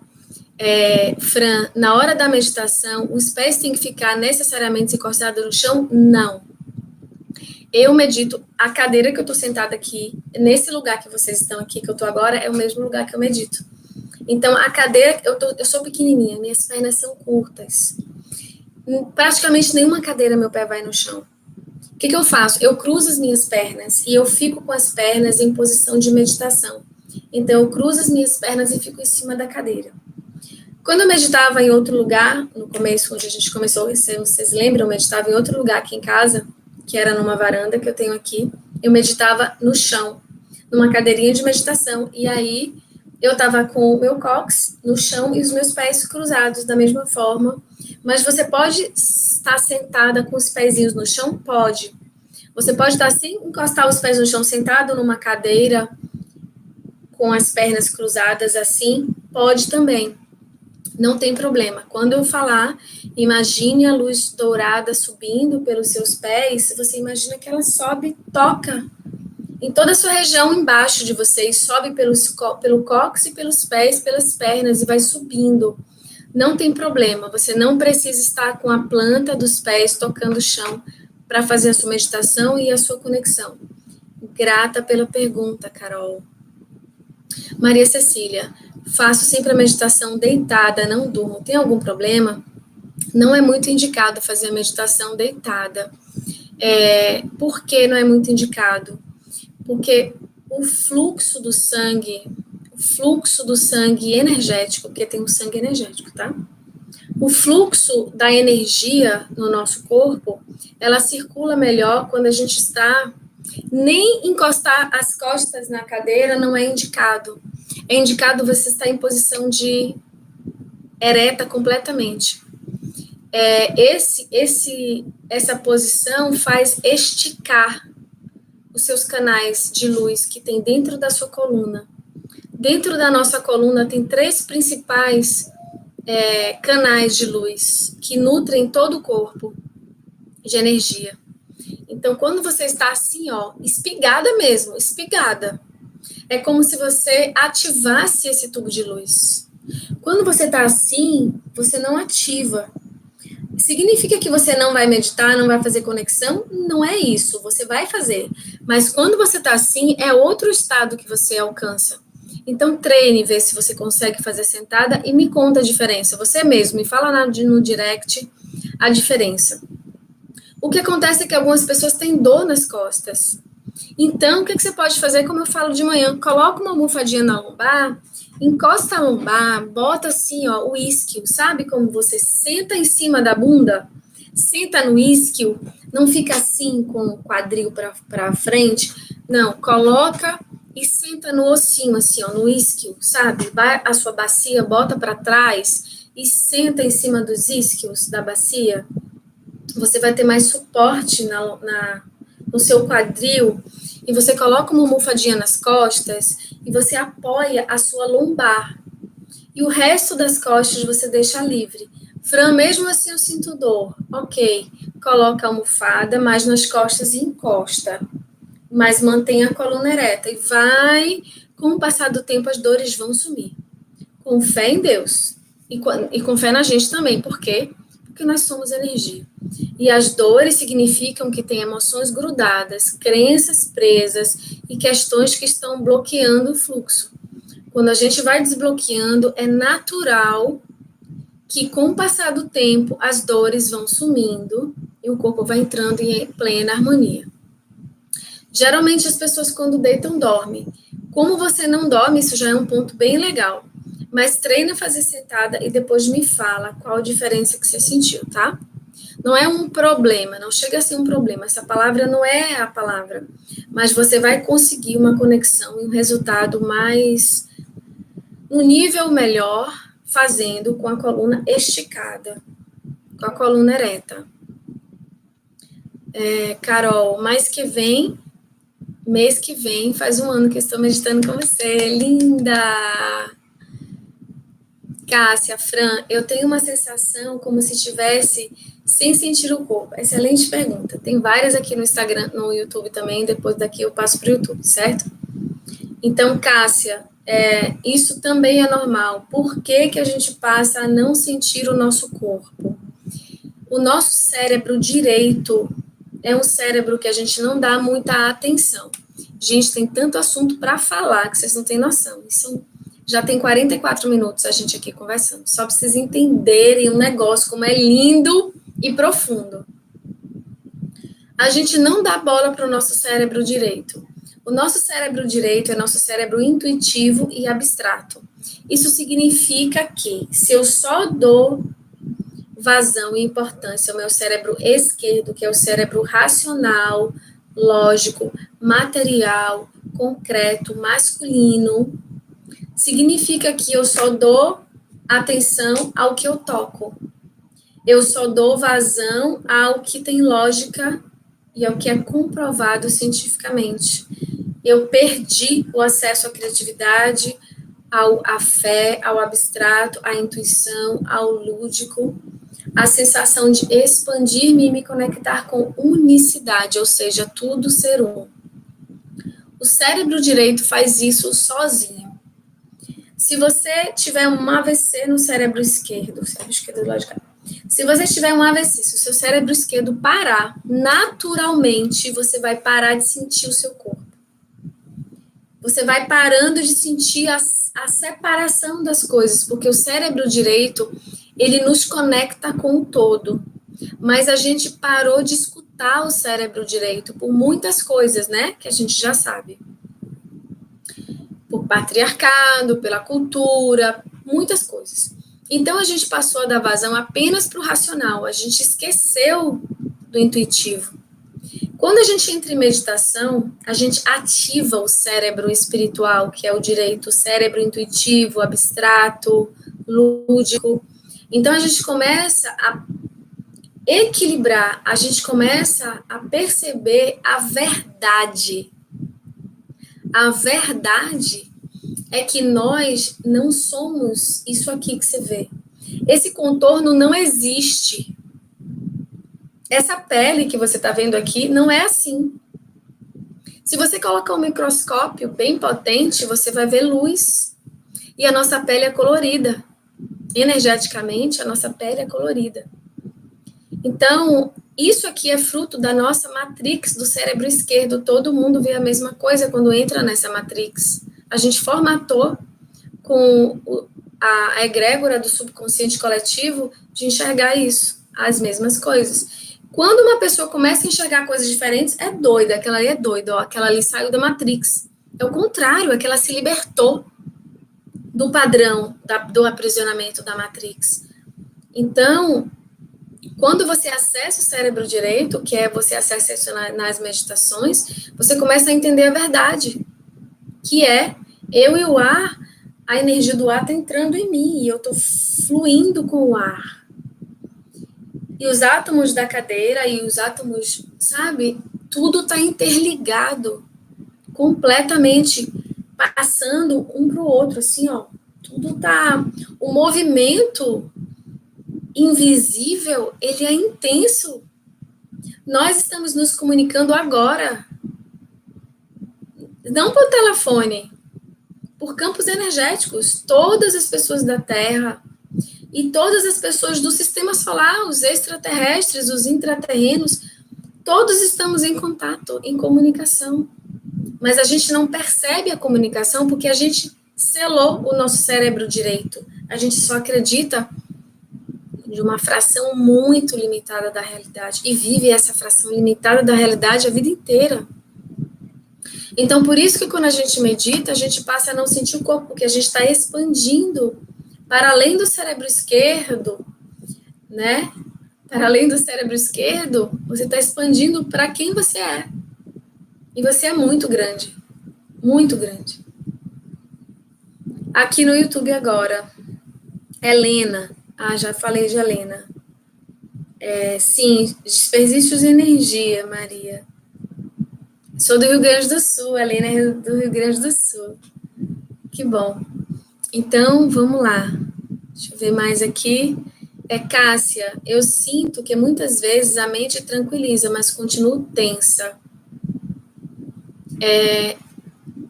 Fran, na hora da meditação, os pés têm que ficar necessariamente encostados no chão? Não. Eu medito, a cadeira que eu estou sentada aqui, nesse lugar que vocês estão aqui, que eu estou agora, é o mesmo lugar que eu medito. Então, a cadeira, eu sou pequenininha, minhas pernas são curtas. Praticamente nenhuma cadeira meu pé vai no chão. O que eu faço? Eu cruzo as minhas pernas e eu fico com as pernas em posição de meditação. Então, eu cruzo as minhas pernas e fico em cima da cadeira. Quando eu meditava em outro lugar, no começo, onde a gente começou, vocês lembram, eu meditava em outro lugar aqui em casa, que era numa varanda que eu tenho aqui, eu meditava no chão, numa cadeirinha de meditação, e aí eu estava com o meu cóccix no chão e os meus pés cruzados da mesma forma, mas você pode estar sentada com os pezinhos no chão? Pode. Você pode estar sem encostar os pés no chão, sentado numa cadeira, com as pernas cruzadas assim, pode também. Não tem problema. Quando eu falar, imagine a luz dourada subindo pelos seus pés, você imagina que ela sobe, toca em toda a sua região embaixo de vocês, sobe pelo cóccix, pelos pés, pelas pernas e vai subindo. Não tem problema, você não precisa estar com a planta dos pés tocando o chão para fazer a sua meditação e a sua conexão. Grata pela pergunta, Carol. Maria Cecília, faço sempre a meditação deitada, não durmo. Tem algum problema? Não é muito indicado fazer a meditação deitada. Por que não é muito indicado? Porque o fluxo do sangue energético, porque tem um sangue energético, tá? O fluxo da energia no nosso corpo, ela circula melhor quando a gente está... Nem encostar as costas na cadeira não é indicado. É indicado você estar em posição de ereta completamente. Essa posição faz esticar os seus canais de luz que tem dentro da sua coluna. Dentro da nossa coluna tem 3 principais canais de luz que nutrem todo o corpo de energia. Então, quando você está assim, ó, espigada mesmo, espigada, é como se você ativasse esse tubo de luz. Quando você está assim, você não ativa. Significa que você não vai meditar, não vai fazer conexão? Não é isso, você vai fazer. Mas quando você está assim, é outro estado que você alcança. Então, treine, vê se você consegue fazer sentada e me conta a diferença. Você mesmo, me fala no direct a diferença. O que acontece é que algumas pessoas têm dor nas costas. Então, o que você pode fazer, como eu falo de manhã? Coloca uma almofadinha na lombar, encosta a lombar, bota assim, ó, o isquio. Sabe como você senta em cima da bunda? Senta no isquio, não fica assim com o quadril para frente. Não, coloca e senta no ossinho, assim, ó, no isquio, sabe? Vai a sua bacia, bota para trás e senta em cima dos isquios da bacia. Você vai ter mais suporte no seu quadril, e você coloca uma almofadinha nas costas e você apoia a sua lombar. E o resto das costas você deixa livre. Fran, mesmo assim eu sinto dor. Ok, coloca a almofada mais nas costas e encosta. Mas mantenha a coluna ereta e vai, com o passar do tempo as dores vão sumir. Com fé em Deus e com fé na gente também. Por quê? Porque nós somos energia. E as dores significam que tem emoções grudadas, crenças presas e questões que estão bloqueando o fluxo. Quando a gente vai desbloqueando, é natural que com o passar do tempo as dores vão sumindo e o corpo vai entrando em plena harmonia. Geralmente as pessoas quando deitam dormem. Como você não dorme, isso já é um ponto bem legal. Mas treina fazer sentada e depois me fala qual a diferença que você sentiu, tá? Não é um problema, não chega a ser um problema. Essa palavra não é a palavra. Mas você vai conseguir uma conexão e um resultado mais... um nível melhor, fazendo com a coluna esticada, com a coluna ereta. Carol, mês que vem, faz um ano que eu estou meditando com você. Linda! Cássia, Fran, eu tenho uma sensação como se estivesse sem sentir o corpo. Excelente pergunta. Tem várias aqui no Instagram, no YouTube também, depois daqui eu passo para o YouTube, certo? Então, Cássia, isso também é normal. Por que que a gente passa a não sentir o nosso corpo? O nosso cérebro direito é um cérebro que a gente não dá muita atenção. Gente, tem tanto assunto para falar que vocês não têm noção. Isso já tem 44 minutos a gente aqui conversando. Só para vocês entenderem um negócio como é lindo e profundo. A gente não dá bola para o nosso cérebro direito. O nosso cérebro direito é nosso cérebro intuitivo e abstrato. Isso significa que se eu só dou vazão e importância ao meu cérebro esquerdo, que é o cérebro racional, lógico, material, concreto, masculino, significa que eu só dou atenção ao que eu toco. Eu só dou vazão ao que tem lógica e ao que é comprovado cientificamente. eu perdi o acesso à criatividade, à fé, ao abstrato, à intuição, ao lúdico, a sensação de expandir-me e me conectar com unicidade, ou seja, tudo ser um. O cérebro direito faz isso sozinho. Se você tiver um AVC no cérebro esquerdo, logicamente, se você tiver um AVC, se o seu cérebro esquerdo parar, naturalmente você vai parar de sentir o seu corpo. Você vai parando de sentir a separação das coisas, porque o cérebro direito, ele nos conecta com o todo. Mas a gente parou de escutar o cérebro direito por muitas coisas, né? Que a gente já sabe. Por patriarcado, pela cultura, muitas coisas. Então a gente passou a dar vazão apenas para o racional, a gente esqueceu do intuitivo. Quando a gente entra em meditação, a gente ativa o cérebro espiritual, que é o direito, o cérebro intuitivo, abstrato, lúdico. Então a gente começa a equilibrar, a gente começa a perceber a verdade. A verdade é que nós não somos isso aqui que você vê. Esse contorno não existe. Essa pele que você está vendo aqui não é assim. Se você colocar um microscópio bem potente, você vai ver luz. E a nossa pele é colorida. Energeticamente, a nossa pele é colorida. Então, isso aqui é fruto da nossa matrix do cérebro esquerdo. Todo mundo vê a mesma coisa quando entra nessa matrix. A gente formatou com a egrégora do subconsciente coletivo de enxergar isso, as mesmas coisas. Quando uma pessoa começa a enxergar coisas diferentes, é doida, aquela ali é doida, ó, aquela ali saiu da Matrix. É o contrário, é que ela se libertou do padrão, do aprisionamento da Matrix. Então, quando você acessa o cérebro direito, que é você acessa isso nas meditações, você começa a entender a verdade, que é eu e o ar, a energia do ar está entrando em mim, e eu estou fluindo com o ar. E os átomos da cadeira e os átomos, sabe? Tudo está interligado, completamente, passando um para o outro, assim, ó. Tudo tá... O movimento invisível, ele é intenso. Nós estamos nos comunicando agora. Não por telefone, por campos energéticos. Todas as pessoas da Terra e todas as pessoas do sistema solar, os extraterrestres, os intraterrenos, todos estamos em contato, em comunicação. Mas a gente não percebe a comunicação porque a gente selou o nosso cérebro direito. A gente só acredita de uma fração muito limitada da realidade e vive essa fração limitada da realidade a vida inteira. Então, por isso que quando a gente medita, a gente passa a não sentir o corpo, porque a gente está expandindo para além do cérebro esquerdo, né? Para além do cérebro esquerdo, você está expandindo para quem você é. E você é muito grande. Muito grande. Aqui no YouTube agora, Helena. Ah, já falei de Helena. Sim, desperdícios de energia, Maria. Sou do Rio Grande do Sul, Helena é do Rio Grande do Sul. Que bom. Então, vamos lá. Deixa eu ver mais aqui. Cássia, eu sinto que muitas vezes a mente tranquiliza, mas continuo tensa.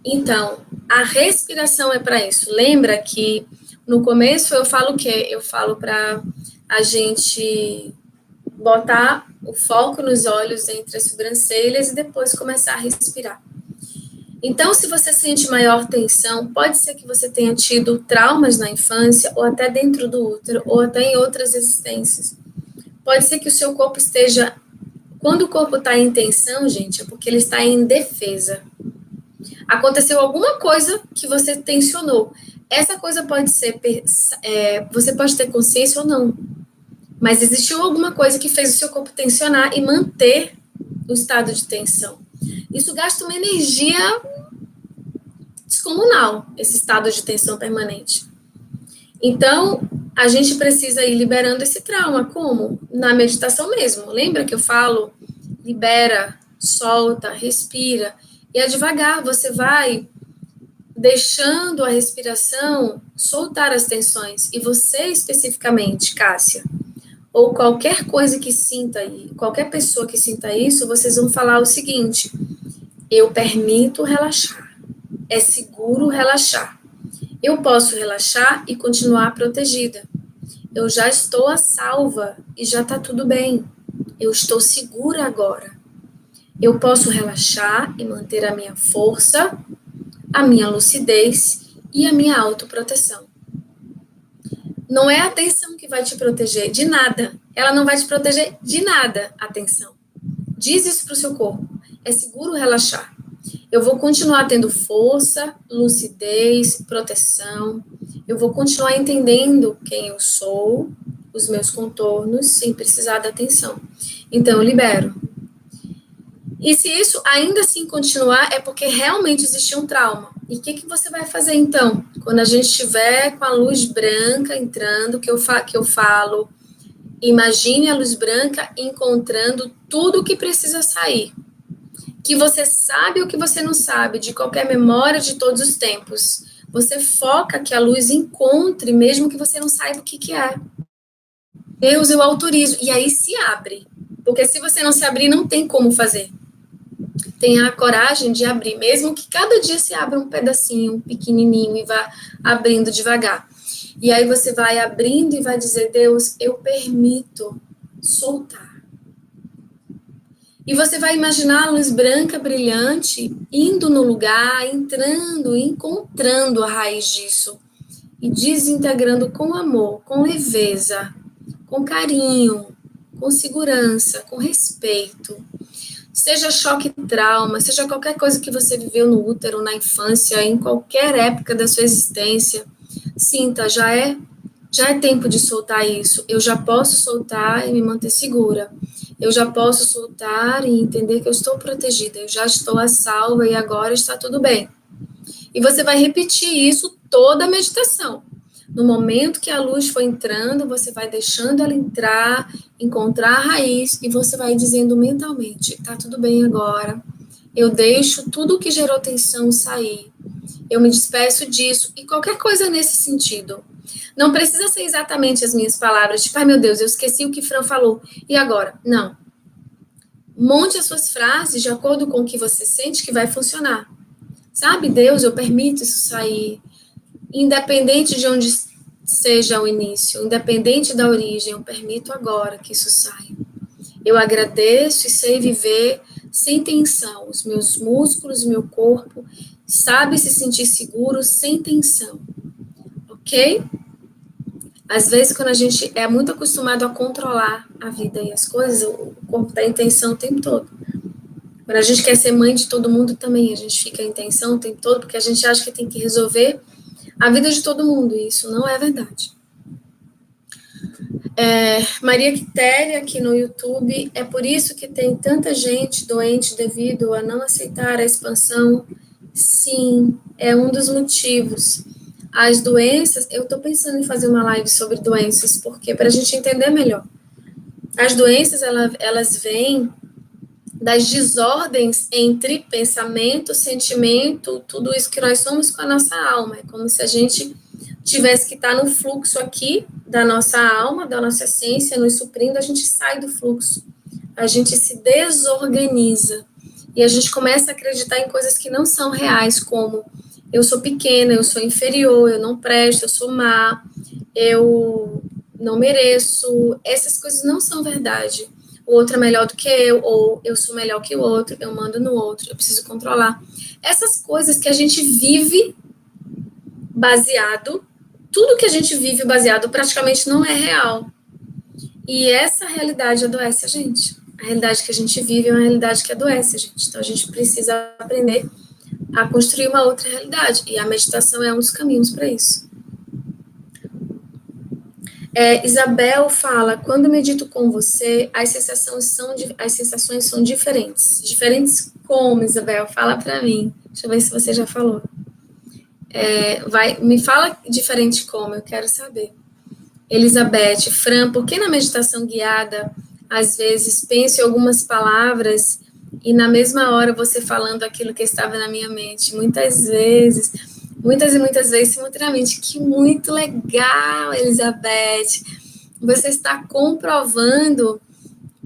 Então, a respiração é para isso. Lembra que no começo eu falo o quê? Eu falo para a gente botar o foco nos olhos entre as sobrancelhas e depois começar a respirar. Então, se você sente maior tensão, pode ser que você tenha tido traumas na infância, ou até dentro do útero, ou até em outras existências. Pode ser que o seu corpo esteja... Quando o corpo está em tensão, gente, é porque ele está em defesa. Aconteceu alguma coisa que você tensionou. Essa coisa pode ser... você pode ter consciência ou não. Mas existiu alguma coisa que fez o seu corpo tensionar e manter o estado de tensão. Isso gasta uma energia descomunal, esse estado de tensão permanente. Então, a gente precisa ir liberando esse trauma. Como? Na meditação mesmo. Lembra que eu falo? Libera, solta, respira. E é devagar, você vai deixando a respiração soltar as tensões. E você especificamente, Cássia, ou qualquer coisa que sinta aí, qualquer pessoa que sinta isso, vocês vão falar o seguinte: eu permito relaxar. É seguro relaxar. Eu posso relaxar e continuar protegida. Eu já estou a salva e já está tudo bem. Eu estou segura agora. Eu posso relaxar e manter a minha força, a minha lucidez e a minha autoproteção. Não é a atenção que vai te proteger de nada. Ela não vai te proteger de nada, atenção. Diz isso para o seu corpo. É seguro relaxar. Eu vou continuar tendo força, lucidez, proteção. Eu vou continuar entendendo quem eu sou, os meus contornos, sem precisar da atenção. Então, eu libero. E se isso ainda assim continuar, é porque realmente existe um trauma. E o que você vai fazer então? Quando a gente estiver com a luz branca entrando, que eu falo, imagine a luz branca encontrando tudo o que precisa sair. Que você sabe o que você não sabe, de qualquer memória de todos os tempos. Você foca que a luz encontre, mesmo que você não saiba o que é. Deus, eu autorizo. E aí se abre. Porque se você não se abrir, não tem como fazer. Tenha a coragem de abrir, mesmo que cada dia se abra um pedacinho, um pequenininho, e vá abrindo devagar. E aí você vai abrindo e vai dizer: Deus, eu permito soltar. E você vai imaginar a luz branca brilhante indo no lugar, entrando, encontrando a raiz disso e desintegrando com amor, com leveza, com carinho, com segurança, com respeito. Seja choque, trauma, seja qualquer coisa que você viveu no útero, na infância, em qualquer época da sua existência, sinta, já é tempo de soltar isso. Eu já posso soltar e me manter segura. Eu já posso soltar e entender que eu estou protegida. Eu já estou a salva e agora está tudo bem. E você vai repetir isso toda a meditação. No momento que a luz for entrando, você vai deixando ela entrar, encontrar a raiz e você vai dizendo mentalmente: tá tudo bem agora. Eu deixo tudo que gerou tensão sair. Eu me despeço disso. E qualquer coisa nesse sentido. Não precisa ser exatamente as minhas palavras, tipo, ai meu Deus, eu esqueci o que Fran falou. E agora? Não. Monte as suas frases de acordo com o que você sente que vai funcionar. Sabe, Deus, eu permito isso sair. Independente de onde seja o início, independente da origem, eu permito agora que isso saia. Eu agradeço e sei viver sem tensão. Os meus músculos, o meu corpo, sabe se sentir seguro sem tensão. Ok? Às vezes, quando a gente é muito acostumado a controlar a vida e as coisas, o corpo está em tensão o tempo todo. Quando a gente quer ser mãe de todo mundo também, a gente fica em tensão o tempo todo, porque a gente acha que tem que resolver a vida de todo mundo, e isso não é verdade. Maria Quitéria, aqui no YouTube, é por isso que tem tanta gente doente devido a não aceitar a expansão? Sim, é um dos motivos. As doenças, eu estou pensando em fazer uma live sobre doenças, porque para a gente entender melhor. As doenças, elas vêm das desordens entre pensamento, sentimento, tudo isso que nós somos com a nossa alma. É como se a gente tivesse que estar no fluxo aqui da nossa alma, da nossa essência, nos suprindo, a gente sai do fluxo. A gente se desorganiza. E a gente começa a acreditar em coisas que não são reais, como eu sou pequena, eu sou inferior, eu não presto, eu sou má, eu não mereço. Essas coisas não são verdade. O outro é melhor do que eu, ou eu sou melhor que o outro, eu mando no outro, eu preciso controlar. Essas coisas que a gente vive baseado, tudo que a gente vive baseado praticamente não é real. E essa realidade adoece a gente. A realidade que a gente vive é uma realidade que adoece a gente. Então a gente precisa aprender a construir uma outra realidade. E a meditação é um dos caminhos para isso. Isabel fala, quando medito com você, as sensações são diferentes. Diferentes como, Isabel? Fala para mim. Deixa eu ver se você já falou. Me fala diferente como, eu quero saber. Elizabeth, Fran, por que na meditação guiada, às vezes, penso em algumas palavras e na mesma hora você falando aquilo que estava na minha mente. Muitas e muitas vezes, simultaneamente. Que muito legal, Elizabeth. Você está comprovando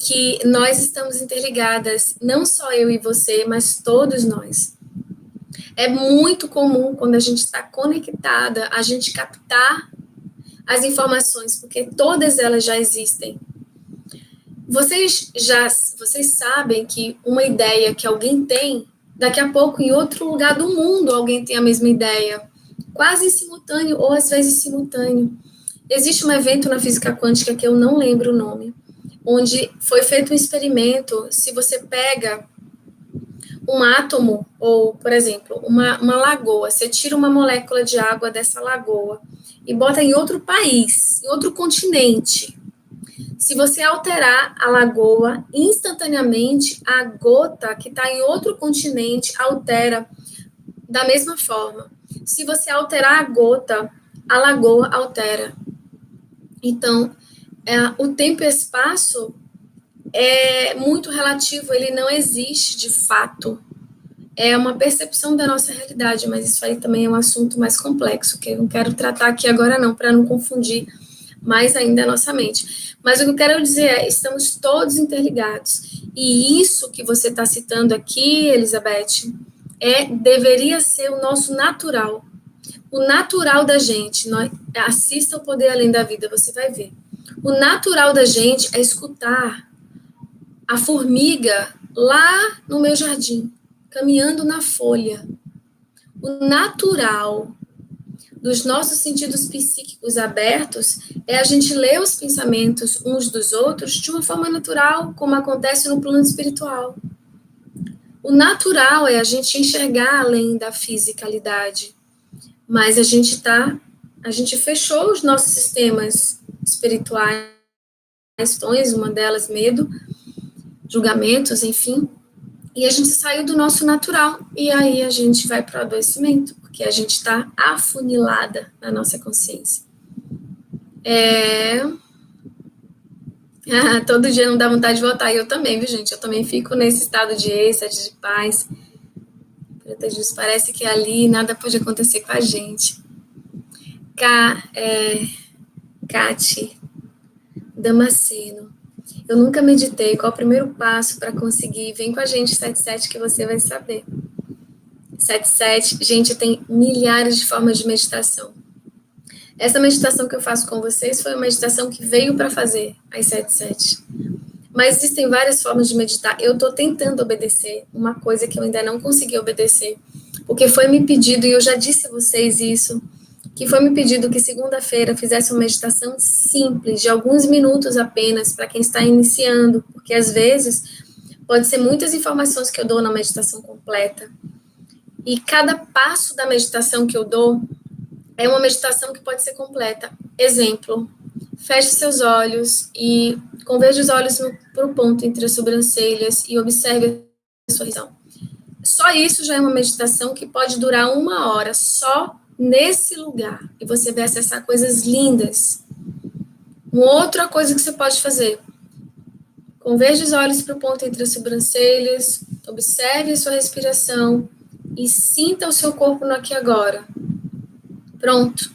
que nós estamos interligadas, não só eu e você, mas todos nós. É muito comum, quando a gente está conectada, a gente captar as informações, porque todas elas já existem. Vocês sabem que uma ideia que alguém tem, daqui a pouco, em outro lugar do mundo, alguém tem a mesma ideia, quase em simultâneo, ou às vezes simultâneo. Existe um evento na física quântica que eu não lembro o nome, onde foi feito um experimento. Se você pega um átomo, ou, por exemplo, uma lagoa, você tira uma molécula de água dessa lagoa e bota em outro país, em outro continente. Se você alterar a lagoa, instantaneamente, a gota que está em outro continente altera da mesma forma. Se você alterar a gota, a lagoa altera. Então, o tempo e espaço é muito relativo, ele não existe de fato. É uma percepção da nossa realidade, mas isso aí também é um assunto mais complexo, que eu não quero tratar aqui agora não, para não confundir mais ainda a nossa mente. Mas o que eu quero dizer é, estamos todos interligados. E isso que você está citando aqui, Elizabeth, deveria ser o nosso natural. O natural da gente, assista o Poder Além da Vida, você vai ver. O natural da gente é escutar a formiga lá no meu jardim, caminhando na folha. O natural dos nossos sentidos psíquicos abertos é a gente ler os pensamentos uns dos outros de uma forma natural, como acontece no plano espiritual. O natural é a gente enxergar além da fisicalidade, mas a gente fechou os nossos sistemas espirituais, questões, uma delas medo, julgamentos, enfim, e a gente saiu do nosso natural, e aí a gente vai para o adoecimento, porque a gente está afunilada na nossa consciência. Todo dia não dá vontade de voltar, e eu também, viu, gente? Eu também fico nesse estado de êxtase, de paz. Parece que ali nada pode acontecer com a gente. Cate Damasceno. Eu nunca meditei. Qual é o primeiro passo para conseguir? Vem com a gente, 77, que você vai saber. 77, gente, tem milhares de formas de meditação. Essa meditação que eu faço com vocês foi uma meditação que veio para fazer às 77. Mas existem várias formas de meditar. Eu estou tentando obedecer uma coisa que eu ainda não consegui obedecer, porque foi me pedido, e eu já disse a vocês isso, que foi me pedido que segunda-feira fizesse uma meditação simples, de alguns minutos apenas, para quem está iniciando, porque às vezes pode ser muitas informações que eu dou na meditação completa. E cada passo da meditação que eu dou é uma meditação que pode ser completa. Exemplo, feche seus olhos e converja os olhos para o ponto entre as sobrancelhas e observe a sua visão. Só isso já é uma meditação que pode durar 1 hora, só nesse lugar. E você vai acessar coisas lindas. Uma outra coisa que você pode fazer. Converja os olhos para o ponto entre as sobrancelhas, observe a sua respiração e sinta o seu corpo no aqui e agora. Pronto.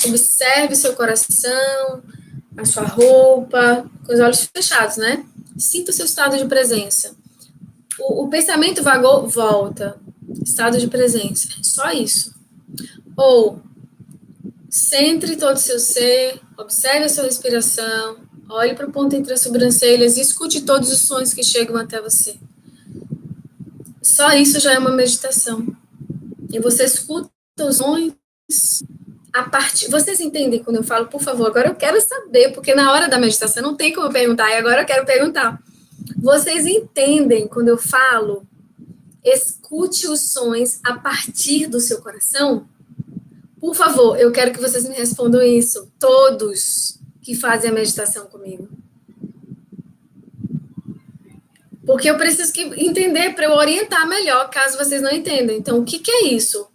Observe o seu coração, a sua roupa, com os olhos fechados, né? Sinta o seu estado de presença. O pensamento vagou, volta. Estado de presença. Só isso. Ou, centre todo o seu ser, observe a sua respiração, olhe para o ponto entre as sobrancelhas e escute todos os sons que chegam até você. Só isso já é uma meditação. E você escuta os sons Vocês entendem quando eu falo, por favor, agora eu quero saber, porque na hora da meditação não tem como eu perguntar, e agora eu quero perguntar. Vocês entendem quando eu falo, escute os sons a partir do seu coração? Por favor, eu quero que vocês me respondam isso, todos que fazem a meditação comigo. Porque eu preciso entender para eu orientar melhor, caso vocês não entendam. Então, o que é isso?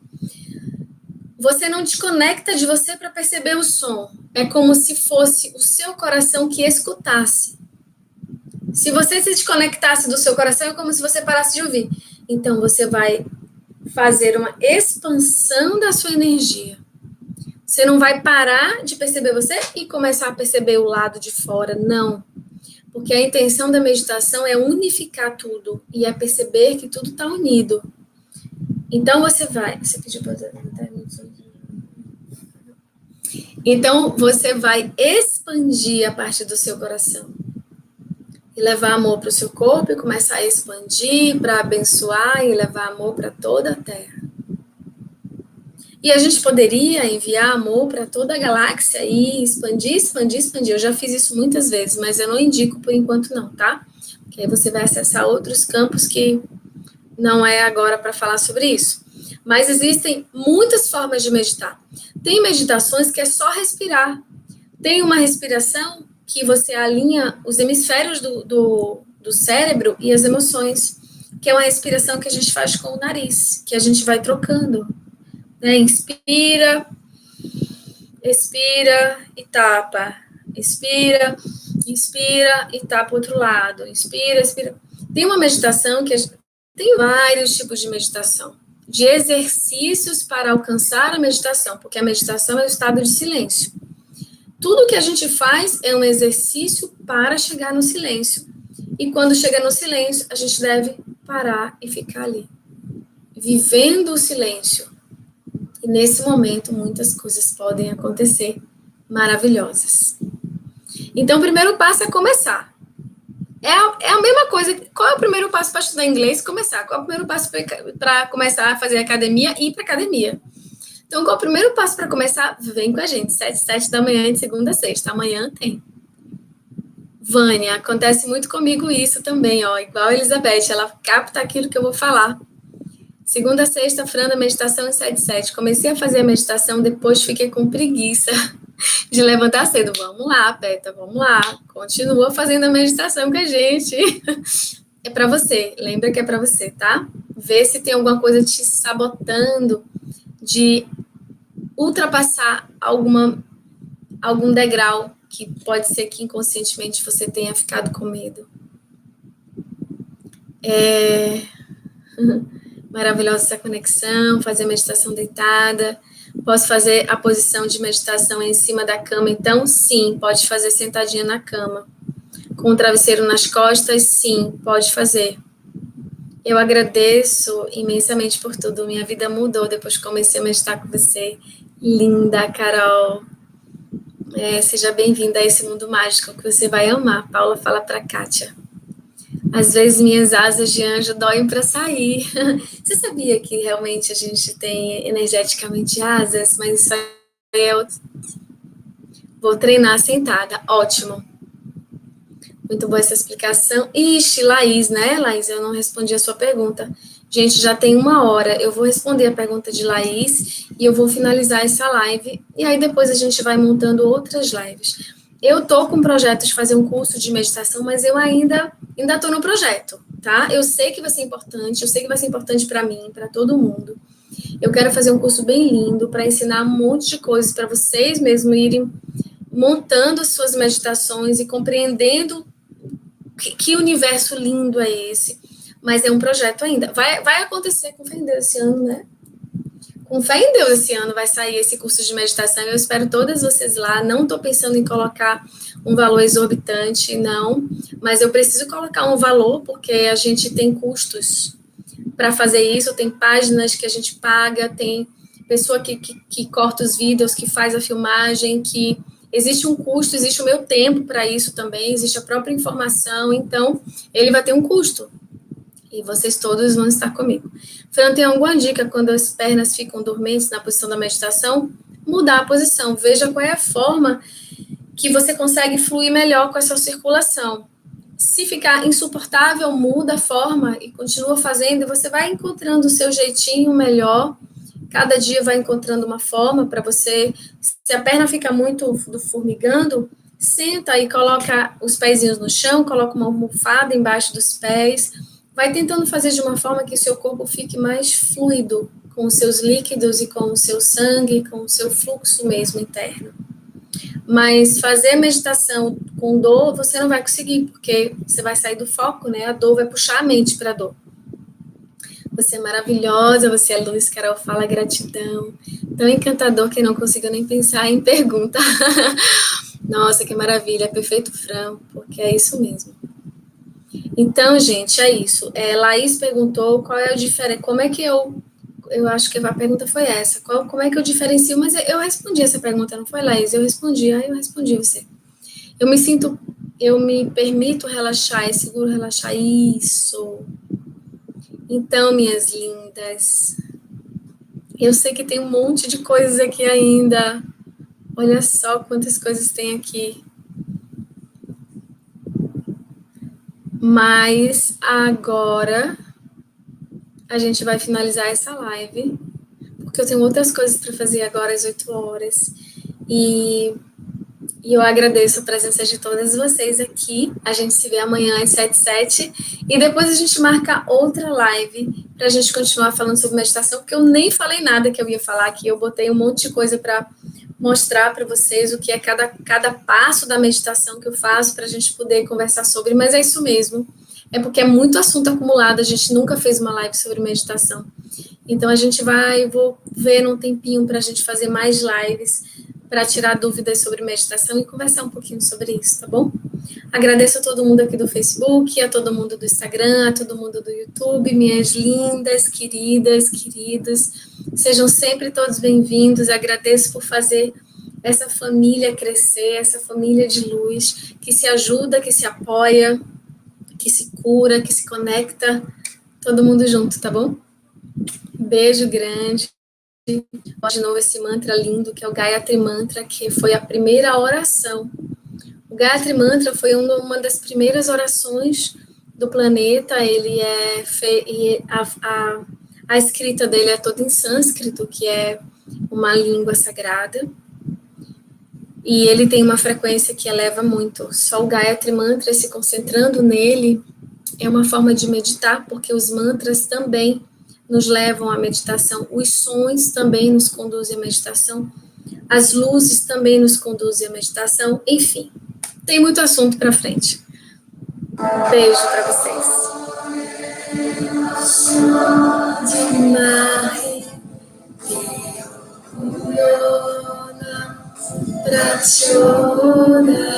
Você não desconecta de você para perceber o som. É como se fosse o seu coração que escutasse. Se você se desconectasse do seu coração, é como se você parasse de ouvir. Então, você vai fazer uma expansão da sua energia. Você não vai parar de perceber você e começar a perceber o lado de fora, não. Porque a intenção da meditação é unificar tudo e é perceber que tudo está unido. Então, você vai... Você pediu para... Então, você vai expandir a parte do seu coração. E levar amor para o seu corpo e começar a expandir para abençoar e levar amor para toda a Terra. E a gente poderia enviar amor para toda a galáxia e expandir, expandir, expandir. Eu já fiz isso muitas vezes, mas eu não indico por enquanto não, tá? Porque aí você vai acessar outros campos que não é agora para falar sobre isso. Mas existem muitas formas de meditar. Tem meditações que é só respirar. Tem uma respiração que você alinha os hemisférios do cérebro e as emoções, que é uma respiração que a gente faz com o nariz, que a gente vai trocando. Né? Inspira, expira e tapa. Expira, inspira e tapa o outro lado. Inspira, expira. Tem uma meditação que tem vários tipos de meditação, de exercícios para alcançar a meditação, porque a meditação é o estado de silêncio. Tudo que a gente faz é um exercício para chegar no silêncio. E quando chega no silêncio, a gente deve parar e ficar ali, vivendo o silêncio. E nesse momento, muitas coisas podem acontecer maravilhosas. Então, o primeiro passo é começar. É a mesma coisa. Qual é o primeiro passo para estudar inglês? Começar. Qual é o primeiro passo para começar a fazer academia? Ir para academia. Então, qual é o primeiro passo para começar? Vem com a gente, 7 da manhã, de segunda a sexta. Amanhã tem. Vânia, acontece muito comigo isso também, ó. Igual a Elizabeth, ela capta aquilo que eu vou falar. Segunda a sexta, Franda, meditação em 7. Comecei a fazer a meditação, depois fiquei com preguiça de levantar cedo. Vamos lá, Beta, vamos lá. Continua fazendo a meditação com a gente. É para você, lembra que é para você, tá? Vê se tem alguma coisa te sabotando de ultrapassar algum degrau que pode ser que inconscientemente você tenha ficado com medo. Maravilhosa essa conexão, fazer meditação deitada. Posso fazer a posição de meditação em cima da cama? Então, sim, pode fazer sentadinha na cama. Com o travesseiro nas costas, sim, pode fazer. Eu agradeço imensamente por tudo. Minha vida mudou depois que comecei a meditar com você. Linda, Carol. Seja bem-vinda a esse mundo mágico que você vai amar. Paula fala para Kátia. Às vezes minhas asas de anjo doem para sair. Você sabia que realmente a gente tem energeticamente asas? Mas isso aí é outro. Vou treinar sentada. Ótimo. Muito boa essa explicação. Ixi, Laís, né, Laís? Eu não respondi a sua pergunta. Gente, já tem 1 hora. Eu vou responder a pergunta de Laís e eu vou finalizar essa live. E aí depois a gente vai montando outras lives. Eu tô com um projeto de fazer um curso de meditação, mas eu ainda tô no projeto, tá? Eu sei que vai ser importante, eu sei que vai ser importante para mim, para todo mundo. Eu quero fazer um curso bem lindo para ensinar um monte de coisas para vocês mesmo irem montando as suas meditações e compreendendo que universo lindo é esse. Mas é um projeto ainda. Vai acontecer com fé em Deus esse ano, né? Com fé em Deus esse ano vai sair esse curso de meditação. Eu espero todas vocês lá. Não estou pensando em colocar um valor exorbitante, não. Mas eu preciso colocar um valor porque a gente tem custos para fazer isso. Tem páginas que a gente paga, tem pessoa que corta os vídeos, que faz a filmagem, que existe um custo, existe o meu tempo para isso também, existe a própria informação. Então, ele vai ter um custo. E vocês todos vão estar comigo. Fran, tem alguma dica quando as pernas ficam dormentes na posição da meditação? Mudar a posição. Veja qual é a forma que você consegue fluir melhor com a sua circulação. Se ficar insuportável, muda a forma e continua fazendo. E você vai encontrando o seu jeitinho melhor. Cada dia vai encontrando uma forma para você. Se a perna fica muito formigando, senta e coloca os pezinhos no chão, coloca uma almofada embaixo dos pés. Vai tentando fazer de uma forma que o seu corpo fique mais fluido, com os seus líquidos e com o seu sangue, com o seu fluxo mesmo interno. Mas fazer meditação com dor, você não vai conseguir, porque você vai sair do foco, né? A dor vai puxar a mente para a dor. Você é maravilhosa, você é luz, Carol fala, gratidão. Tão encantador que não consigo nem pensar em pergunta. Nossa, que maravilha, perfeito, Fran, porque é isso mesmo. Então, gente, é isso. Laís perguntou qual é o diferente, como é que eu acho que a pergunta foi essa, como é que eu diferencio, mas eu respondi essa pergunta, não foi, Laís? Eu respondi você. Eu me permito relaxar, é seguro relaxar, isso. Então, minhas lindas, eu sei que tem um monte de coisas aqui ainda, olha só quantas coisas tem aqui. Mas agora a gente vai finalizar essa live, porque eu tenho outras coisas para fazer agora às 8 horas. E eu agradeço a presença de todas vocês aqui. A gente se vê amanhã às 7h07. E depois a gente marca outra live para a gente continuar falando sobre meditação, porque eu nem falei nada que eu ia falar aqui. Eu botei um monte de coisa para mostrar para vocês o que é cada passo da meditação que eu faço para a gente poder conversar sobre. Mas é isso mesmo. É porque é muito assunto acumulado. A gente nunca fez uma live sobre meditação. Então eu vou ver num tempinho para a gente fazer mais lives para tirar dúvidas sobre meditação e conversar um pouquinho sobre isso, tá bom? Agradeço a todo mundo aqui do Facebook, a todo mundo do Instagram, a todo mundo do YouTube, minhas lindas, queridas, queridos. Sejam sempre todos bem-vindos. Agradeço por fazer essa família crescer, essa família de luz, que se ajuda, que se apoia, que se cura, que se conecta, todo mundo junto, tá bom? Beijo grande. De novo esse mantra lindo, que é o Gayatri Mantra, que foi a primeira oração. O Gayatri Mantra foi uma das primeiras orações do planeta. Ele a escrita dele é toda em sânscrito, que é uma língua sagrada. E ele tem uma frequência que eleva muito. Só o Gayatri Mantra, se concentrando nele, é uma forma de meditar, porque os mantras também nos levam à meditação, os sons também nos conduzem à meditação, as luzes também nos conduzem à meditação, enfim, tem muito assunto para frente. Beijo para vocês. Prachona